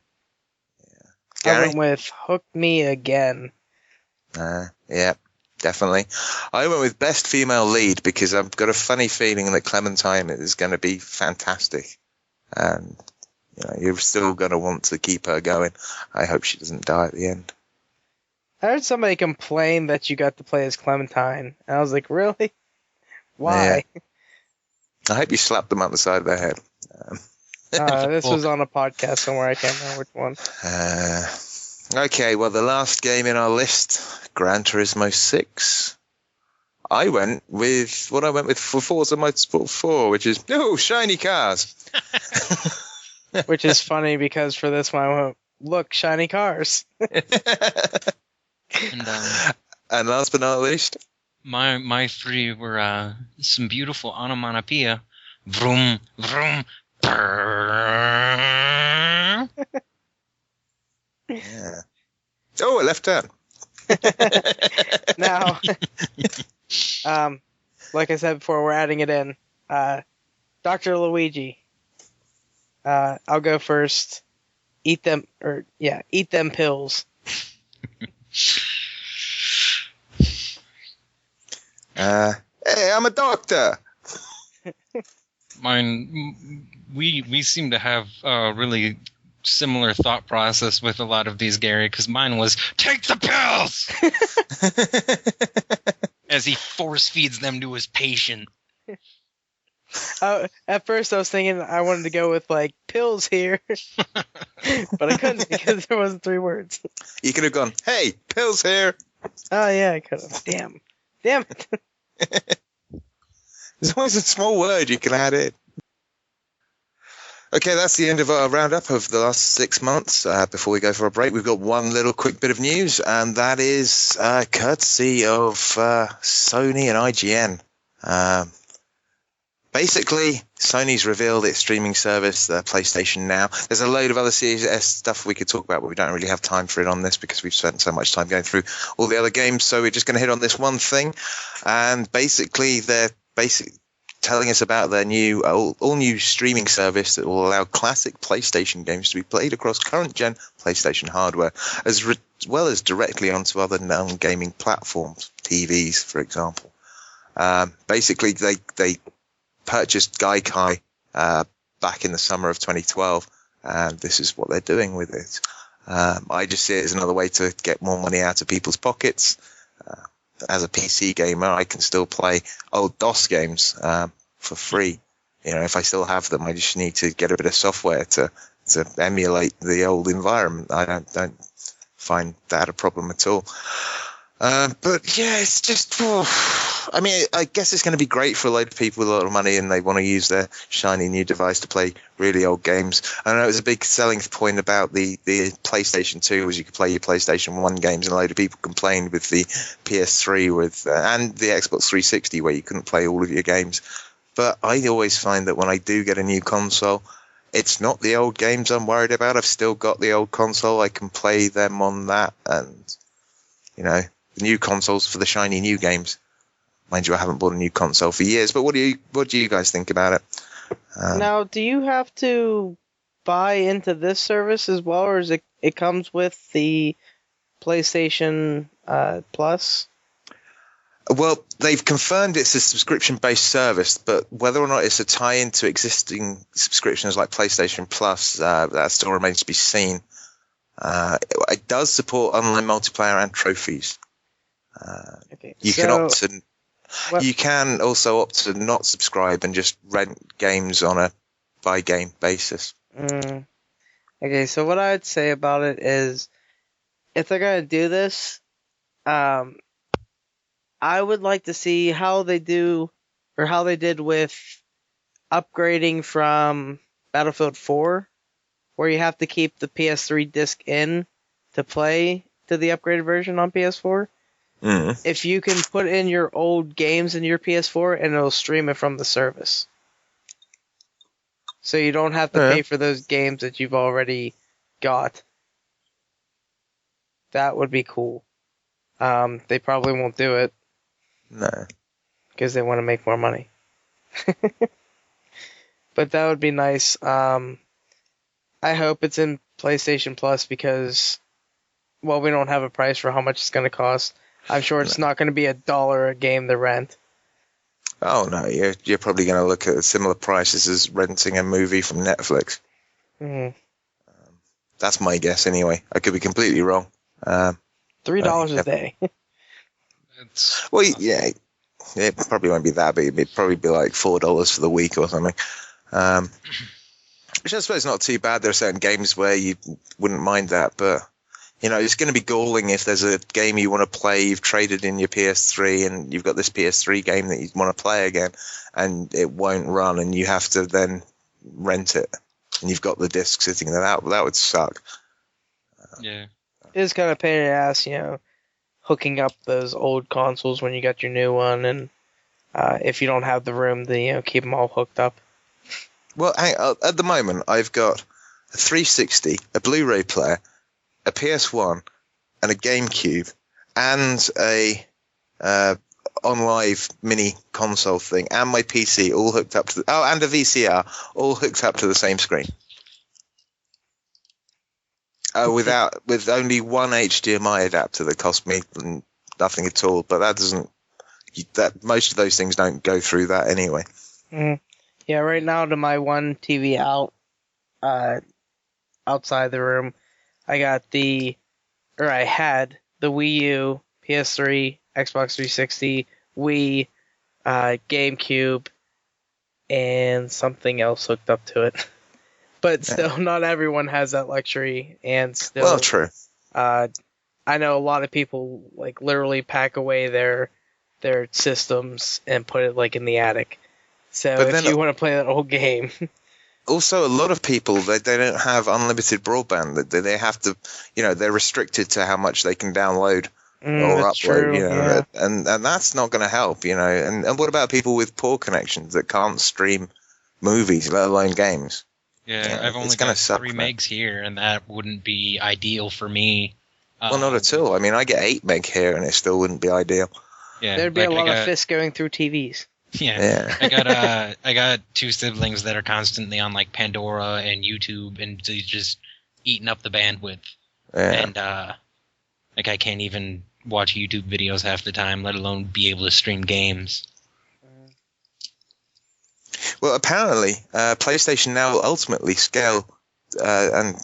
C: I
B: Gary?
C: went with Hook Me Again.
B: Yeah, definitely. I went with Best Female Lead because I've got a funny feeling that Clementine is going to be fantastic. And you're still going to want to keep her going. I hope she doesn't die at the end.
C: I heard somebody complain that you got to play as Clementine. And I was like, really? Why?
B: Yeah. I hope you slapped them on the side of their head.
C: This was on a podcast somewhere. I can't remember which one.
B: Okay, well, the last game in our list, Gran Turismo 6. I went with for Forza Motorsport 4, which is, shiny cars.
C: Which is funny because for this one, I went, look, shiny cars.
A: And
B: And last but not least,
A: My three were some beautiful onomatopoeia. Vroom, vroom, brrrr.
B: Yeah. Oh, a left turn.
C: Now, like I said before, we're adding it in. Dr. Luigi. I'll go first. Eat them pills.
B: Hey, I'm a doctor.
A: Mine, we seem to have a really similar thought process with a lot of these, Gary, because mine was, take the pills! As he force feeds them to his patient.
C: At first I was thinking I wanted to go with, like, pills here. But I couldn't because there wasn't 3 words.
B: You could have gone, hey, pills here.
C: Oh, yeah, I could have. Damn it.
B: There's always a small word you can add in. Okay, that's the end of our roundup of the last 6 months. Before we go for a break, we've got one little quick bit of news, and that is courtesy of Sony and IGN. Basically, Sony's revealed its streaming service, PlayStation Now. There's a load of other Series S stuff we could talk about, but we don't really have time for it on this because we've spent so much time going through all the other games. So we're just going to hit on this one thing. And basically, they're telling us about their new, all-new streaming service that will allow classic PlayStation games to be played across current-gen PlayStation hardware, as well as directly onto other known gaming platforms, TVs, for example. Basically, they purchased Gaikai back in the summer of 2012, and this is what they're doing with it. I just see it as another way to get more money out of people's pockets. As a PC gamer, I can still play old DOS games for free. You know, if I still have them, I just need to get a bit of software to emulate the old environment. I don't find that a problem at all. But yeah, it's just, I mean, I guess it's going to be great for a load of people with a lot of money and they want to use their shiny new device to play really old games. I know it was a big selling point about the PlayStation 2 was you could play your PlayStation 1 games, and a load of people complained with the PS3 and the Xbox 360 where you couldn't play all of your games. But I always find that when I do get a new console, it's not the old games I'm worried about. I've still got the old console. I can play them on that, and, you know, the new consoles for the shiny new games. Mind you, I haven't bought a new console for years, but what do you guys think about it?
C: Now, do you have to buy into this service as well, or is it comes with the PlayStation Plus?
B: Well, they've confirmed it's a subscription-based service, but whether or not it's a tie-in to existing subscriptions like PlayStation Plus, that still remains to be seen. It does support online multiplayer and trophies.
C: Okay,
B: you can also opt to not subscribe and just rent games on a by-game basis.
C: Okay, so what I would say about it is, if they're going to do this, I would like to see how they do, or how they did with upgrading from Battlefield 4, where you have to keep the PS3 disc in to play to the upgraded version on PS4. If you can put in your old games in your PS4 and it'll stream it from the service. So you don't have to pay for those games that you've already got. That would be cool. They probably won't do it.
B: No.
C: Because they want to make more money. But that would be nice. I hope it's in PlayStation Plus because, well, we don't have a price for how much it's going to cost. I'm sure it's not going to be $1 a game to rent.
B: Oh, no, you're probably going to look at similar prices as renting a movie from Netflix. That's my guess anyway. I could be completely wrong.
C: $3 a day.
B: Well, yeah, it probably won't be that big. It'd probably be like $4 for the week or something. Which I suppose is not too bad. There are certain games where you wouldn't mind that, but you know, it's going to be galling if there's a game you want to play, you've traded in your PS3, and you've got this PS3 game that you want to play again, and it won't run, and you have to then rent it, and you've got the disc sitting there. That would suck.
A: Yeah.
C: It is kind of a pain in the ass, you know. hooking up those old consoles when you got your new one, and if you don't have the room, then keep them all hooked up.
B: Well, at the moment, I've got a 360, a Blu-ray player, a PS1, and a GameCube, and a OnLive mini console thing, and my PC all hooked up to and a VCR all hooked up to the same screen. With only one HDMI adapter that cost me nothing at all, but most of those things don't go through that anyway.
C: Yeah, right now to my one TV outside the room, I had the Wii U, PS3, Xbox 360, Wii, GameCube, and something else hooked up to it. But still, not everyone has that luxury, and still.
B: Well, true.
C: I know a lot of people like literally pack away their systems and put it in the attic. So if you want to play that old game.
B: Also, a lot of people they don't have unlimited broadband. They have to, they're restricted to how much they can download or upload.
C: True,
B: and that's not going to help. And what about people with poor connections that can't stream movies, let alone games?
A: Yeah, I've only got 3 megs here, and that wouldn't be ideal for me.
B: Well, not at all. I mean, I get 8 meg here, and it still wouldn't be ideal.
A: Yeah,
C: there'd be a lot of fists going through TVs.
A: Yeah. I got 2 siblings that are constantly on Pandora and YouTube, and just eating up the bandwidth.
B: Yeah.
A: And I can't even watch YouTube videos half the time, let alone be able to stream games.
B: Well, apparently, PlayStation now will ultimately scale and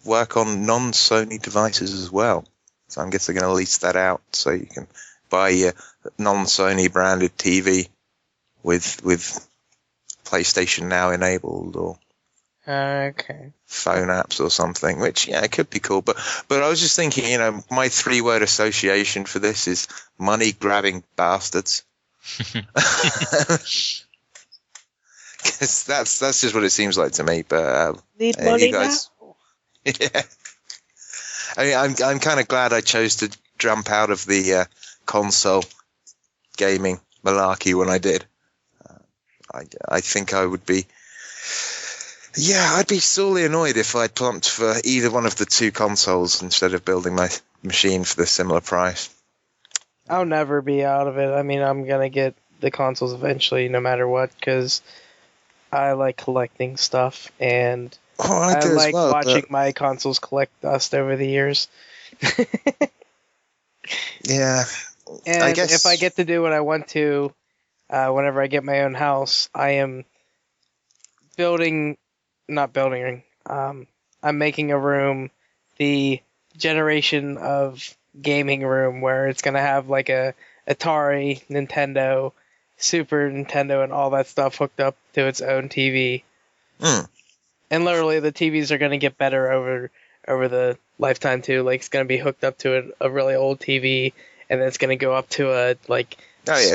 B: work on non-Sony devices as well. So I guess they're going to lease that out so you can buy your non-Sony branded TV with PlayStation Now enabled or phone apps or something, which, it could be cool. But I was just thinking, my 3-word association for this is money-grabbing bastards. Because that's just what it seems like to me. But
C: need money
B: guys, now? Yeah. I mean, I'm kind of glad I chose to jump out of the console gaming malarkey when I did. I think I would be. Yeah, I'd be sorely annoyed if I'd plumped for either one of the 2 consoles instead of building my machine for the similar price.
C: I'll never be out of it. I mean, I'm gonna get the consoles eventually, no matter what, because I like collecting stuff, and I like watching my consoles collect dust over the years.
B: Yeah.
C: And
B: I guess
C: if I get to do what I want to, whenever I get my own house, I am I'm making a room, the generation of gaming room, where it's going to have a Atari, Nintendo, Super Nintendo, and all that stuff hooked up to its own TV. And literally, the TVs are going to get better over the lifetime too. It's going to be hooked up to a really old TV, and then it's going to go up to a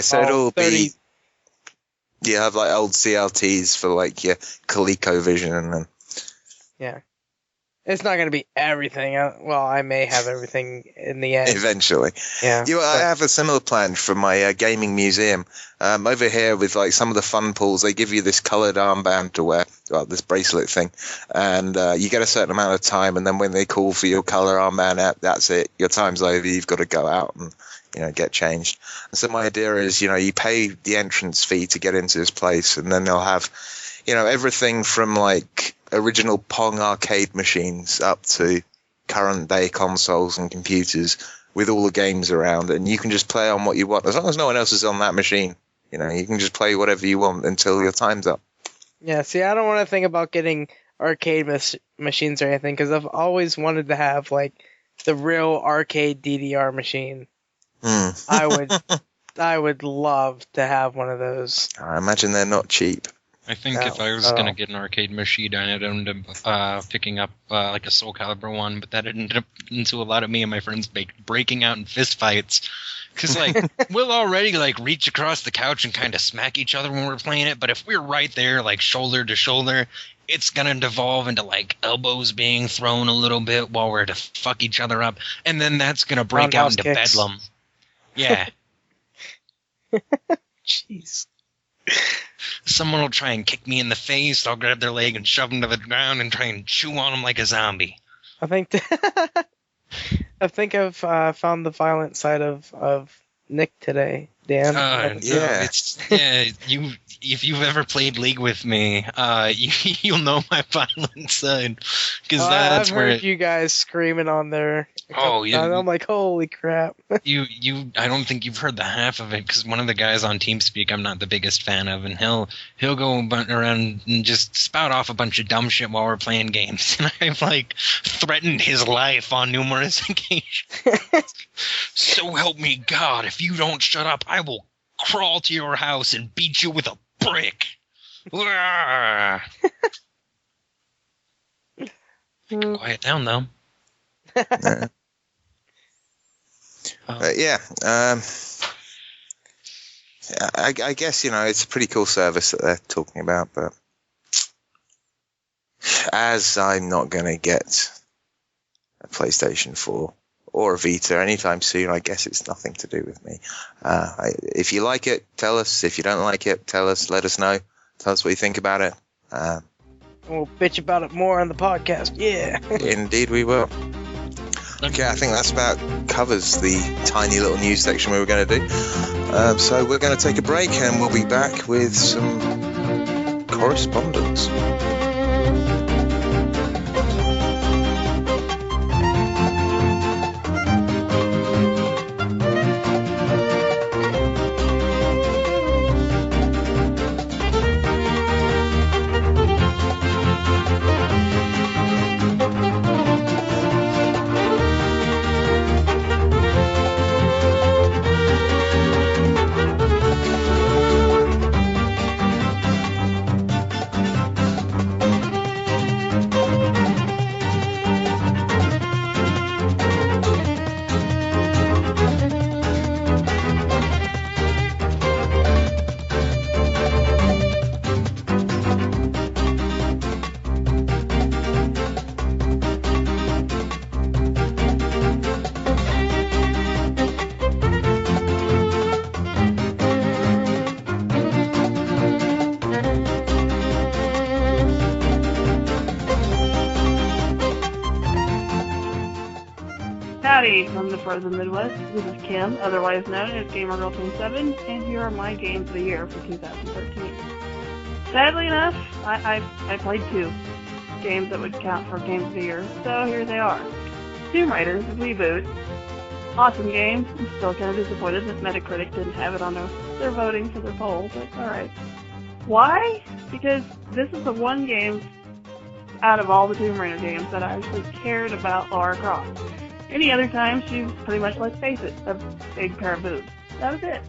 B: so it'll
C: 30...
B: be. You have old CRTs for your ColecoVision, and
C: yeah. It's not going to be everything. Well, I may have everything in the end.
B: Eventually.
C: Yeah.
B: I have a similar plan for my gaming museum. Over here with some of the fun pools, they give you this coloured armband to wear, this bracelet thing. And you get a certain amount of time, and then when they call for your colour armband, that's it. Your time's over. You've got to go out and get changed. And so my idea is, you pay the entrance fee to get into this place, and then they'll have, everything from original Pong arcade machines up to current day consoles and computers with all the games around, and you can just play on what you want as long as no one else is on that machine. You can just play whatever you want until your time's up.
C: Yeah, see, I don't want to think about getting arcade machines or anything, because I've always wanted to have the real arcade DDR machine. I would love to have one of those.
B: I imagine they're not cheap.
A: I think if I was going to get an arcade machine, I'd end up picking up a Soul Calibur one, but that ended up into a lot of me and my friends breaking out in fist fights. Because, we'll already, reach across the couch and kind of smack each other when we're playing it, but if we're right there, shoulder to shoulder, it's gonna devolve into like elbows being thrown a little bit while we're to fuck each other up, and then that's gonna break out
C: Roundhouse
A: into
C: kicks.
A: bedlam. Yeah.
C: Jeez.
A: Someone will try and kick me in the face. I'll grab their leg and shove them to the ground and try and chew on them like a zombie.
C: I think I've found the violent side of Nick today, Dan.
A: If you've ever played League with me, you'll know my violent side, because that's
C: I've
A: where
C: heard you guys screaming on there.
A: Oh, yeah.
C: I'm like, holy crap.
A: I don't think you've heard the half of it, because one of the guys on TeamSpeak I'm not the biggest fan of, and he'll go around and just spout off a bunch of dumb shit while we're playing games, and I've like threatened his life on numerous occasions. So help me God, if you don't shut up, I will crawl to your house and beat you with a brick. Quiet down, though.
B: I guess, it's a pretty cool service that they're talking about, but as I'm not going to get a PlayStation 4 or a Vita anytime soon, I guess it's nothing to do with me. If you like it, tell us. If you don't like it, tell us. Let us know. Tell us what you think about it.
C: We'll bitch about it more on the podcast. Yeah.
B: Indeed we will. Okay, I think that's about covers the tiny little news section we were going to do. So we're going to take a break, and we'll be back with some correspondence.
E: Howdy from the frozen Midwest. This is Kim, otherwise known as GamerGirl27, and here are my games of the year for 2013. Sadly enough, I played 2 games that would count for games of the year, so here they are. Tomb Raider, the reboot. Awesome game. I'm still kind of disappointed that Metacritic didn't have it on their voting for their poll, but alright. Why? Because this is the one game out of all the Tomb Raider games that I actually cared about Lara Croft. Any other time, she was pretty much, let's face it, a big pair of boobs. That was it.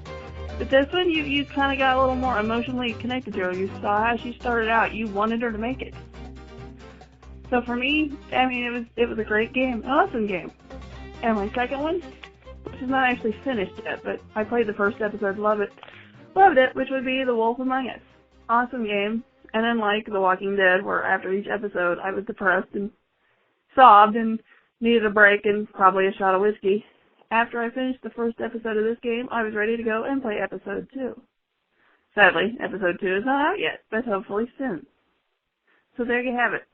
E: But this one, you kind of got a little more emotionally connected to her. You saw how she started out. You wanted her to make it. So for me, I mean, it was a great game, an awesome game. And my second one, which is not actually finished yet, but I played the first episode, loved it, which would be The Wolf Among Us. Awesome game. And unlike The Walking Dead, where after each episode I was depressed and sobbed and needed a break and probably a shot of whiskey, after I finished the first episode of this game, I was ready to go and play episode 2. Sadly, episode 2 is not out yet, but hopefully soon. So there you have it.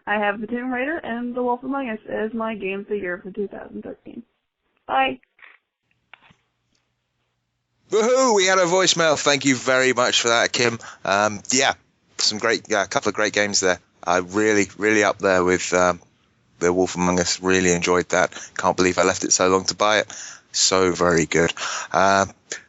E: I have the Tomb Raider and The Wolf Among Us as my games of the year for 2013. Bye.
B: Woohoo! We had a voicemail. Thank you very much for that, Kim. A couple of great games there. I really up there with The Wolf Among Us. Really enjoyed that. Can't believe I left it so long to buy it. So very good.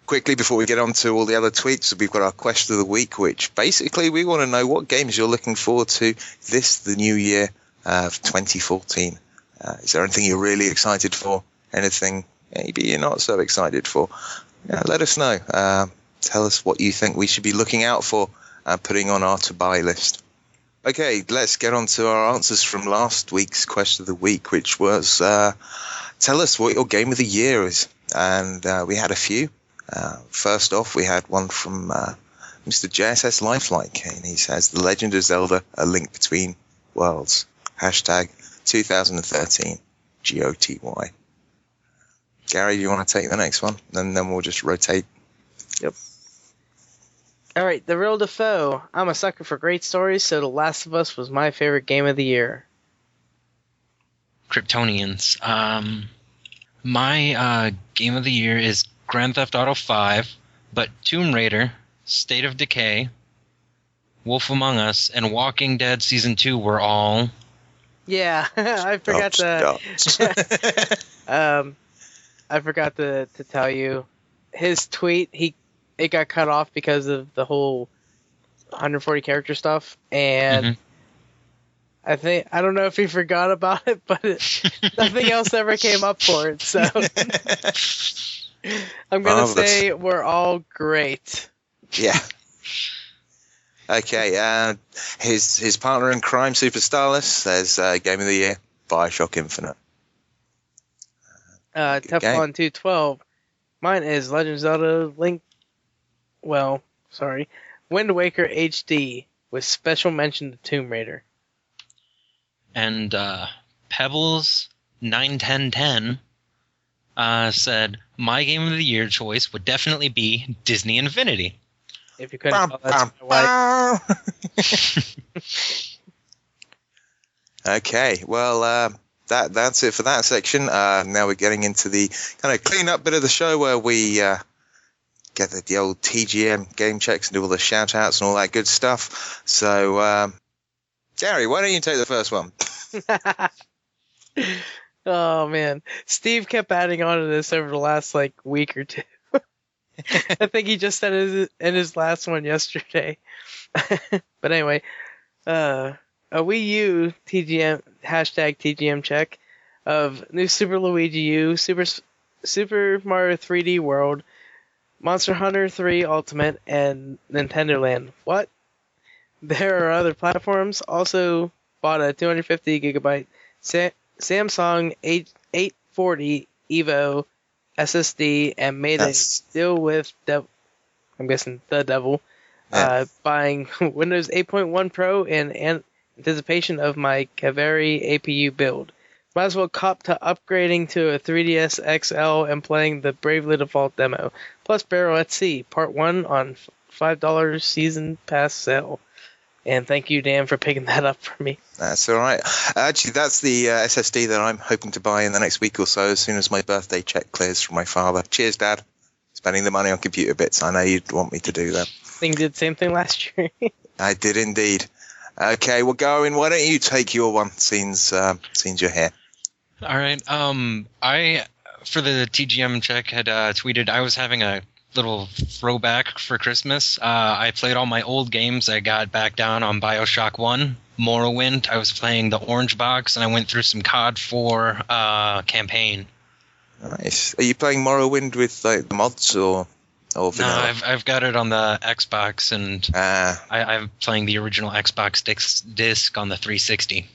B: Quickly, before we get on to all the other tweets, we've got our question of the week, which basically we want to know what games you're looking forward to the new year of 2014. Is there anything you're really excited for? Anything maybe you're not so excited for? Yeah, let us know. Tell us what you think we should be looking out for putting on our to-buy list. Okay, let's get on to our answers from last week's question of the week, which was tell us what your game of the year is. And we had a few. First off, we had one from Mr. JSS Lifelike, and he says, The Legend of Zelda, A Link Between Worlds. Hashtag 2013 GOTY. Gary, do you want to take the next one? And then we'll just rotate.
C: Yep. All right, The Real Defoe. I'm a sucker for great stories, so The Last of Us was my favorite game of the year.
A: Kryptonians. My game of the year is Grand Theft Auto 5, but Tomb Raider, State of Decay, Wolf Among Us, and Walking Dead Season 2 were all...
C: Yeah, I forgot I forgot to tell you. His tweet, it got cut off because of the whole 140 character stuff, and I don't know if he forgot about it, but nothing else ever came up for it, so I'm gonna say we're all great.
B: Yeah. Okay, his partner in crime, Super Starless, says Game of the Year, Bioshock Infinite.
C: Teflon 212. Mine is Legend of Zelda Wind Waker HD, with special mention to Tomb Raider.
A: And Pebbles 91010 said, my game of the year choice would definitely be Disney Infinity.
C: If you couldn't tell, that's my wife.
B: Okay, well, that's it for that section. Now we're getting into the kind of clean-up bit of the show where we get the old TGM game checks and do all the shout-outs and all that good stuff. So, Gary, why don't you take the first one?
C: Oh, man. Steve kept adding on to this over the last, week or two. I think he just said it in his last one yesterday. But anyway, a Wii U TGM, hashtag TGM check of New Super Luigi U, Super Mario 3D World, Monster Hunter 3 Ultimate, and Nintendo Land. What? There are other platforms. Also bought a 250 gigabyte Samsung 840 Evo SSD and made a deal with I'm guessing the devil, buying Windows 8.1 Pro in anticipation of my Kaveri APU build. Might as well cop to upgrading to a 3DS XL and playing the Bravely Default demo, plus Barrel at Sea Part 1 on $5 season pass sale. And thank you, Dan, for picking that up for me.
B: That's all right. Actually, that's the SSD that I'm hoping to buy in the next week or so, as soon as my birthday check clears from my father. Cheers, Dad. Spending the money on computer bits. I know you'd want me to do that.
C: I think you did the same thing last year.
B: I did indeed. Okay, well, Garuin, why don't you take your one, since you're here.
A: All right. I, for the TGM check, had tweeted I was having a little throwback for Christmas. I played all my old games. I got back down on BioShock 1, Morrowind. I was playing the Orange Box, and I went through some COD 4 campaign.
B: Nice. Are you playing Morrowind with the mods or vanilla?
A: No, I've got it on the Xbox, and I'm playing the original Xbox disc on the 360.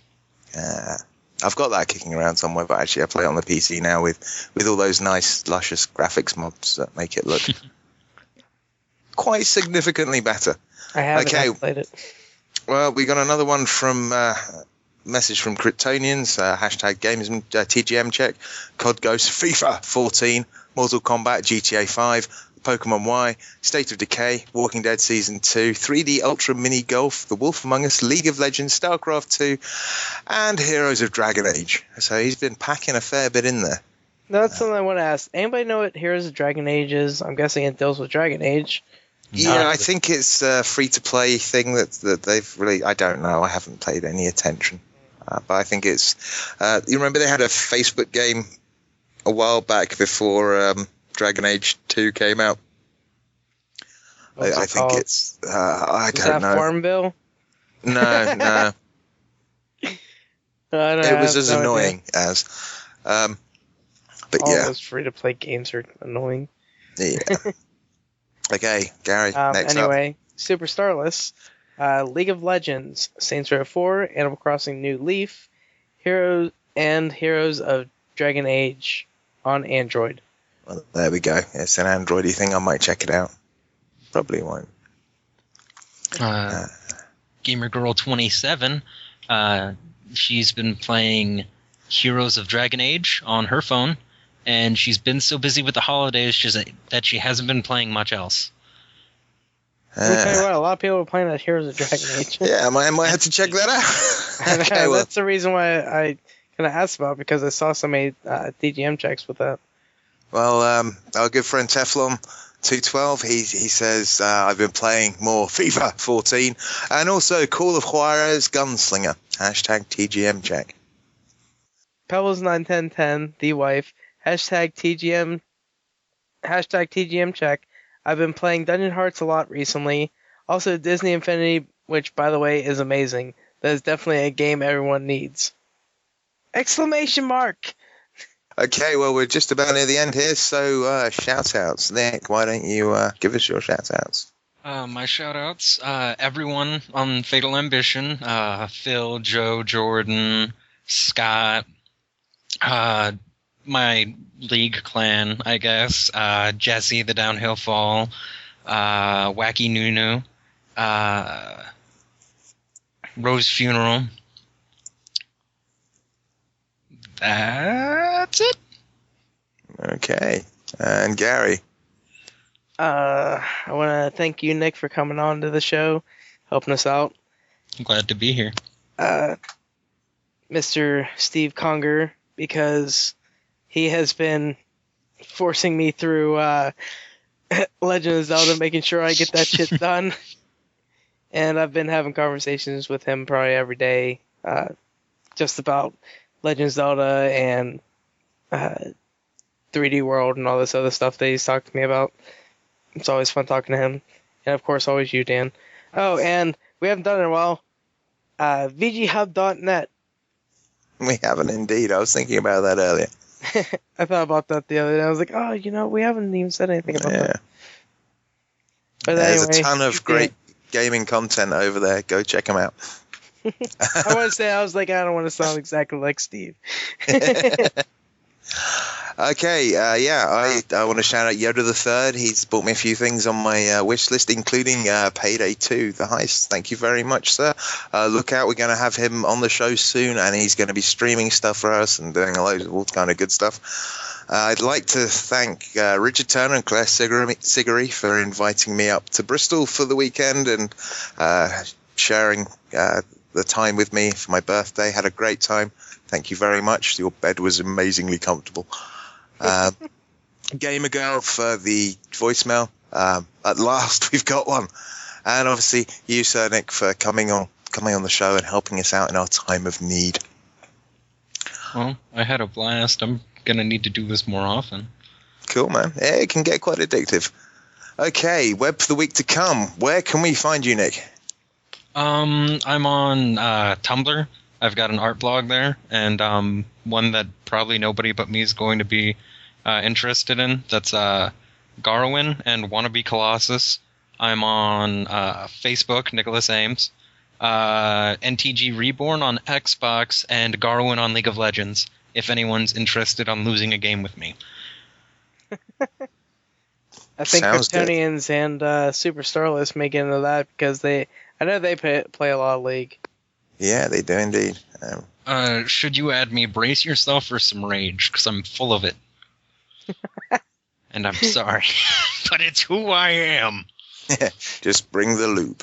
B: I've got that kicking around somewhere, but actually I play it on the PC now with all those nice, luscious graphics mods that make it look quite significantly better.
C: I haven't played it.
B: Well, we got another one from message from Kryptonians, hashtag Gamesmen, TGM check, COD Ghost, FIFA 14, Mortal Kombat, GTA 5, Pokemon Y, State of Decay, Walking Dead Season 2, 3D Ultra Mini Golf, The Wolf Among Us, League of Legends, StarCraft 2, and Heroes of Dragon Age. So he's been packing a fair bit in there.
C: That's something I want to ask. Anybody know what Heroes of Dragon Age is? I'm guessing it deals with Dragon Age.
B: Yeah, I think it's a free-to-play thing that they've really... I don't know. I haven't paid any attention. But I think it's... you remember they had a Facebook game a while back before Dragon Age 2 came out? I think it's... I don't know.
C: Is that Farmville?
B: No. It was as annoying as... but
C: all
B: yeah.
C: those free-to-play games are annoying.
B: Yeah. Okay, Gary, next
C: anyway,
B: up.
C: Super Starless, League of Legends, Saints Row 4, Animal Crossing New Leaf, Heroes of Dragon Age on Android.
B: Well, there we go. It's an Androidy thing. I might check it out. Probably won't.
A: Gamer Girl 27. She's been playing Heroes of Dragon Age on her phone, and she's been so busy with the holidays that she hasn't been playing much else.
C: Let me tell you what, a lot of people are playing that Heroes of Dragon Age.
B: Yeah, I might have to check that out. Okay, well,
C: that's the reason why I kind of asked about it, because I saw so many DGM checks with that.
B: Well, our good friend Teflon 212, he says, I've been playing more FIFA 14 and also Call of Juarez Gunslinger. Hashtag TGM check.
C: Pebbles91010, the wife. Hashtag TGM check. I've been playing Dungeon Hearts a lot recently. Also Disney Infinity, which by the way is amazing. That is definitely a game everyone needs. Exclamation mark!
B: Okay, well, we're just about near the end here, so shout-outs. Nick, why don't you give us your shout-outs?
A: My shout-outs, everyone on Fatal Ambition, Phil, Joe, Jordan, Scott, my League clan, I guess, Jesse, the Downhill Fall, Wacky Nunu, Rose Funeral. That's it.
B: Okay. And Gary?
C: I want to thank you, Nick, for coming on to the show, helping us out.
A: I'm glad to be here.
C: Mr. Steve Conger, because he has been forcing me through Legend of Zelda, making sure I get that shit done. And I've been having conversations with him probably every day, just about Legend of Zelda and 3D World and all this other stuff that he's talked to me about. It's always fun talking to him. And of course, always you, Dan. Oh, and we haven't done it in a while. VGHub.net.
B: We haven't indeed. I was thinking about that earlier.
C: I thought about that the other day. I was like, oh, we haven't even said anything about that. But
B: There's
C: anyway,
B: a ton of great gaming content over there. Go check them out.
C: I want to say, I was like, I don't want to sound exactly like Steve.
B: Okay, I want to shout out Yoda the Third. He's bought me a few things on my wish list, including Payday 2, the heist. Thank you very much, sir. Look out, we're going to have him on the show soon, and he's going to be streaming stuff for us and doing a load of all kind of good stuff. I'd like to thank Richard Turner and Claire Sigary for inviting me up to Bristol for the weekend and sharing the time with me for my birthday. Had a great time. Thank you very much. Your bed was amazingly comfortable. Gamer Girl for the voicemail. At last, we've got one. And obviously, you, Sir Nick, for coming on the show and helping us out in our time of need.
A: Well, I had a blast. I'm going to need to do this more often.
B: Cool, man. Yeah, it can get quite addictive. Okay, web for the week to come. Where can we find you, Nick?
A: I'm on Tumblr. I've got an art blog there, and one that probably nobody but me is going to be interested in. That's Garuin and Wannabe Colossus. I'm on Facebook, Nicholas Ames, NTG Reborn on Xbox, and Garuin on League of Legends, if anyone's interested on losing a game with me.
C: I think
B: Sounds
C: Kryptonians and Super Starless may get into that, because I know they play a lot of League.
B: Yeah, they do indeed.
A: Should you add me, brace yourself for some rage, because I'm full of it. And I'm sorry, but it's who I am.
B: Just bring the lube.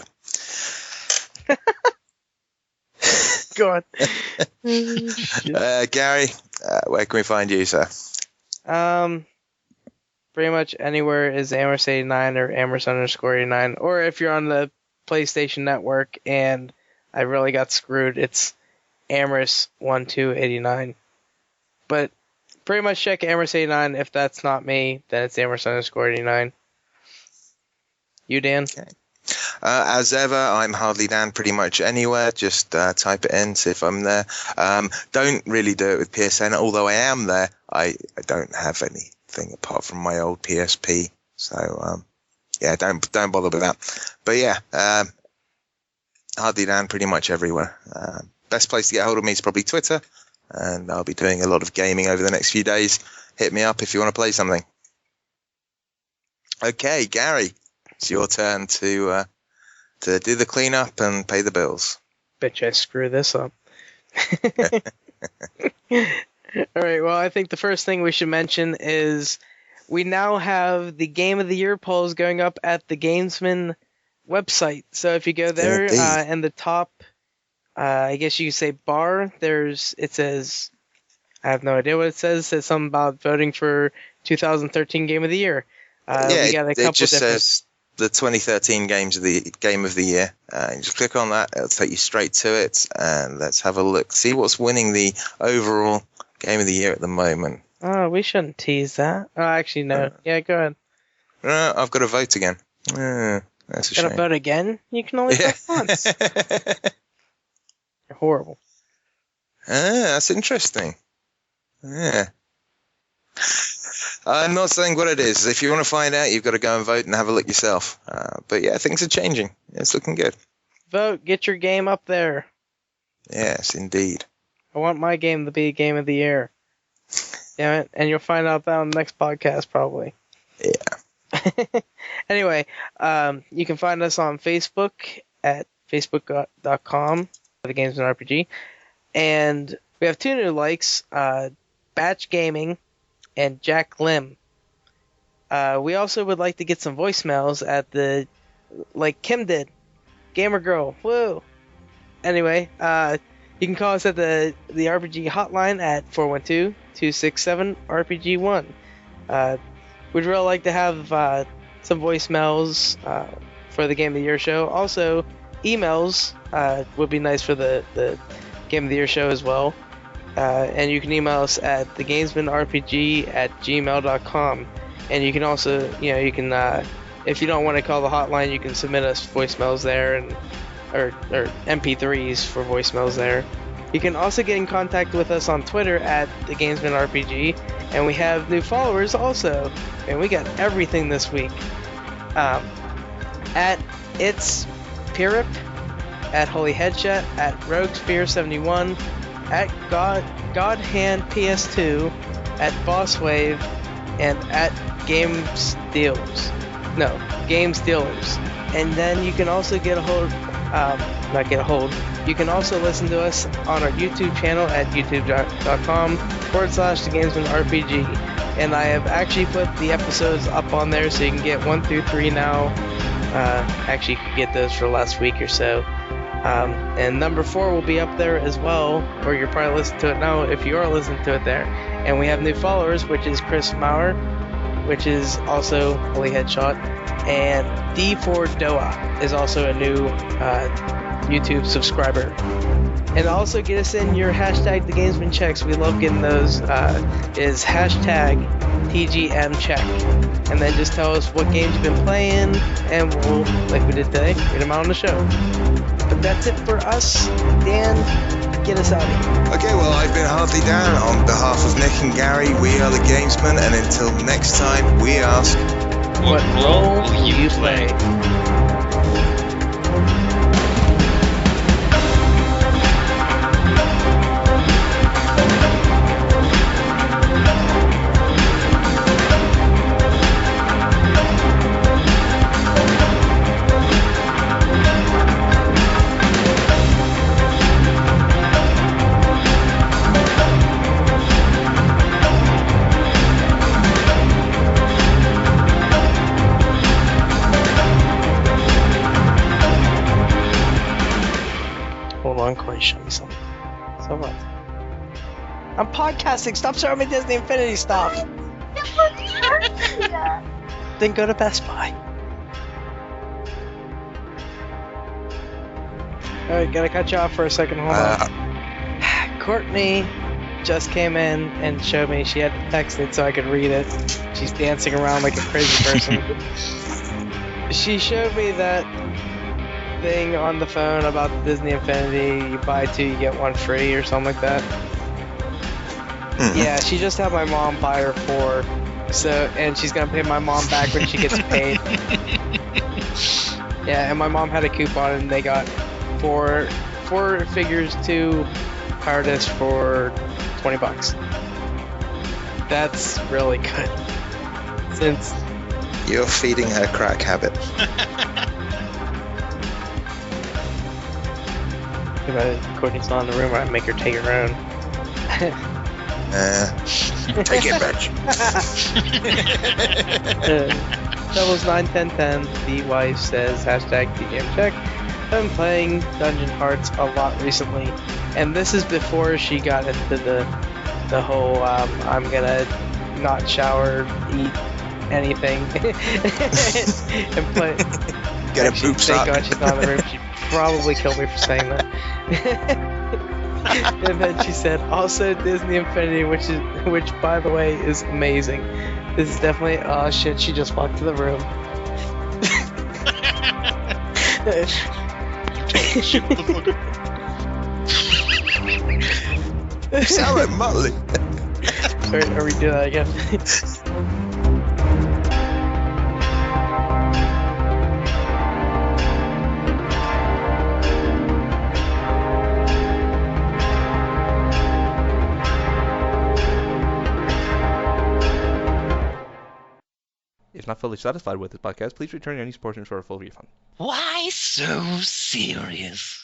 C: God.
B: Gary, where can we find you, sir?
C: Pretty much anywhere is Amherst89 or Amherst_89. Or if you're on the PlayStation Network and I really got screwed, it's Amherst1289. But pretty much check Amherst89. If that's not me, then it's Amherst_89. You, Dan?
B: Okay. As ever, I'm Hardlydan pretty much anywhere. Just type it in, see if I'm there. Don't really do it with PSN, although I am there. I don't have anything apart from my old PSP. So, yeah, don't bother with that. But yeah, Hardlydan pretty much everywhere. Best place to get hold of me is probably Twitter, and I'll be doing a lot of gaming over the next few days. Hit me up if you want to play something. Okay, Gary, it's your turn to to do the cleanup and pay the bills.
C: Bet you I screw this up. Alright, well, I think the first thing we should mention is we now have the Game of the Year polls going up at the Gamesmen website. So if you go there, in the top, I guess you could say bar, it says, I have no idea what it says. It says something about voting for 2013 Game of the Year. We got a couple
B: it just says the 2013 Game of the Year. You just click on that, it'll take you straight to it, and let's have a look. See what's winning the overall Game of the Year at the moment.
C: Oh, we shouldn't tease that. Oh, actually, no. Yeah, go ahead.
B: No, I've got to vote again. That's a shame.
C: Gotta vote again? You can only vote once. You're horrible.
B: That's interesting. Yeah. I'm not saying what it is. If you want to find out, you've got to go and vote and have a look yourself. But yeah, things are changing. It's looking good.
C: Vote. Get your game up there.
B: Yes, indeed.
C: I want my game to be Game of the Year. Damn it. And you'll find out that on the next podcast, probably.
B: Yeah.
C: Anyway, you can find us on Facebook at facebook.com for the Gamesmen RPG. And we have 2 new likes, Batch Gaming and Jack Lim. We also would like to get some voicemails at like Kim did. Gamer Girl. Woo! Anyway, you can call us at the RPG hotline at 412-267-RPG1. We'd really like to have some voicemails for the Game of the Year show. Also, emails would be nice for the Game of the Year show as well. And you can email us at thegamesmanrpg@gmail.com. And you can also, you can, if you don't want to call the hotline, you can submit us voicemails there, or MP3s for voicemails there. You can also get in contact with us on Twitter at thegamesmanrpg, and we have new followers also, and we got everything this week. At It's Pirip, at Holy Headshot, at Roguesphere71, at Godhand PS2, at Bosswave, and at Games Dealers. And then you can also you can also listen to us on our YouTube channel at youtube.com/thegamesmanrpg. And I have actually put the episodes up on there, so you can get 1 through 3 now. Actually, you could get those for the last week or so. And number 4 will be up there as well, or you're probably listening to it now if you are listening to it there. And we have new followers, which is Chris Maurer, which is also Holy Headshot, and D4Doa is also a new YouTube subscriber. And also get us in your hashtag The Gamesman checks. We love getting those. Is hashtag TGM check. And then just tell us what games you've been playing, and we'll, like we did today, read them out on the show. But that's it for us. Dan, get us out of here.
B: Okay, well, I've been Hardlydan. On behalf of Nick and Gary, we are the Gamesmen, and until next time, we ask,
C: what role will you play? Show me something. So what? I'm podcasting. Stop showing me Disney Infinity stuff. Then go to Best Buy. Alright, gotta cut you off for a second. Hold on. Courtney just came in and showed me. She had to text it so I could read it. She's dancing around like a crazy person. She showed me that thing on the phone about Disney Infinity. You buy 2, you get 1 free or something like that. Yeah, she just had my mom buy her 4. And she's gonna pay my mom back when she gets paid. Yeah, and my mom had a coupon and they got 4 figures, 2 power discs for $20. That's really good. Since
B: you're feeding her crack habit.
C: If Courtney's not in the room, I'd make her take her own.
B: Take it, bitch.
C: Doubles 91010. The wife says #TGameCheck. I've been playing Dungeon Hearts a lot recently, and this is before she got into the whole I'm gonna not shower, eat anything, and play.
B: Get a boob
C: Thank
B: sock.
C: God she's not in the room. She'd probably kill me for saying that. And then she said, also Disney Infinity, which by the way is amazing. This is definitely, oh shit, she just walked to the room.
A: Shit, what the fuck?
B: You sound like Muttley.
C: Are we doing that again?
F: If not fully satisfied with this podcast, please return any portions for a full refund.
G: Why so serious?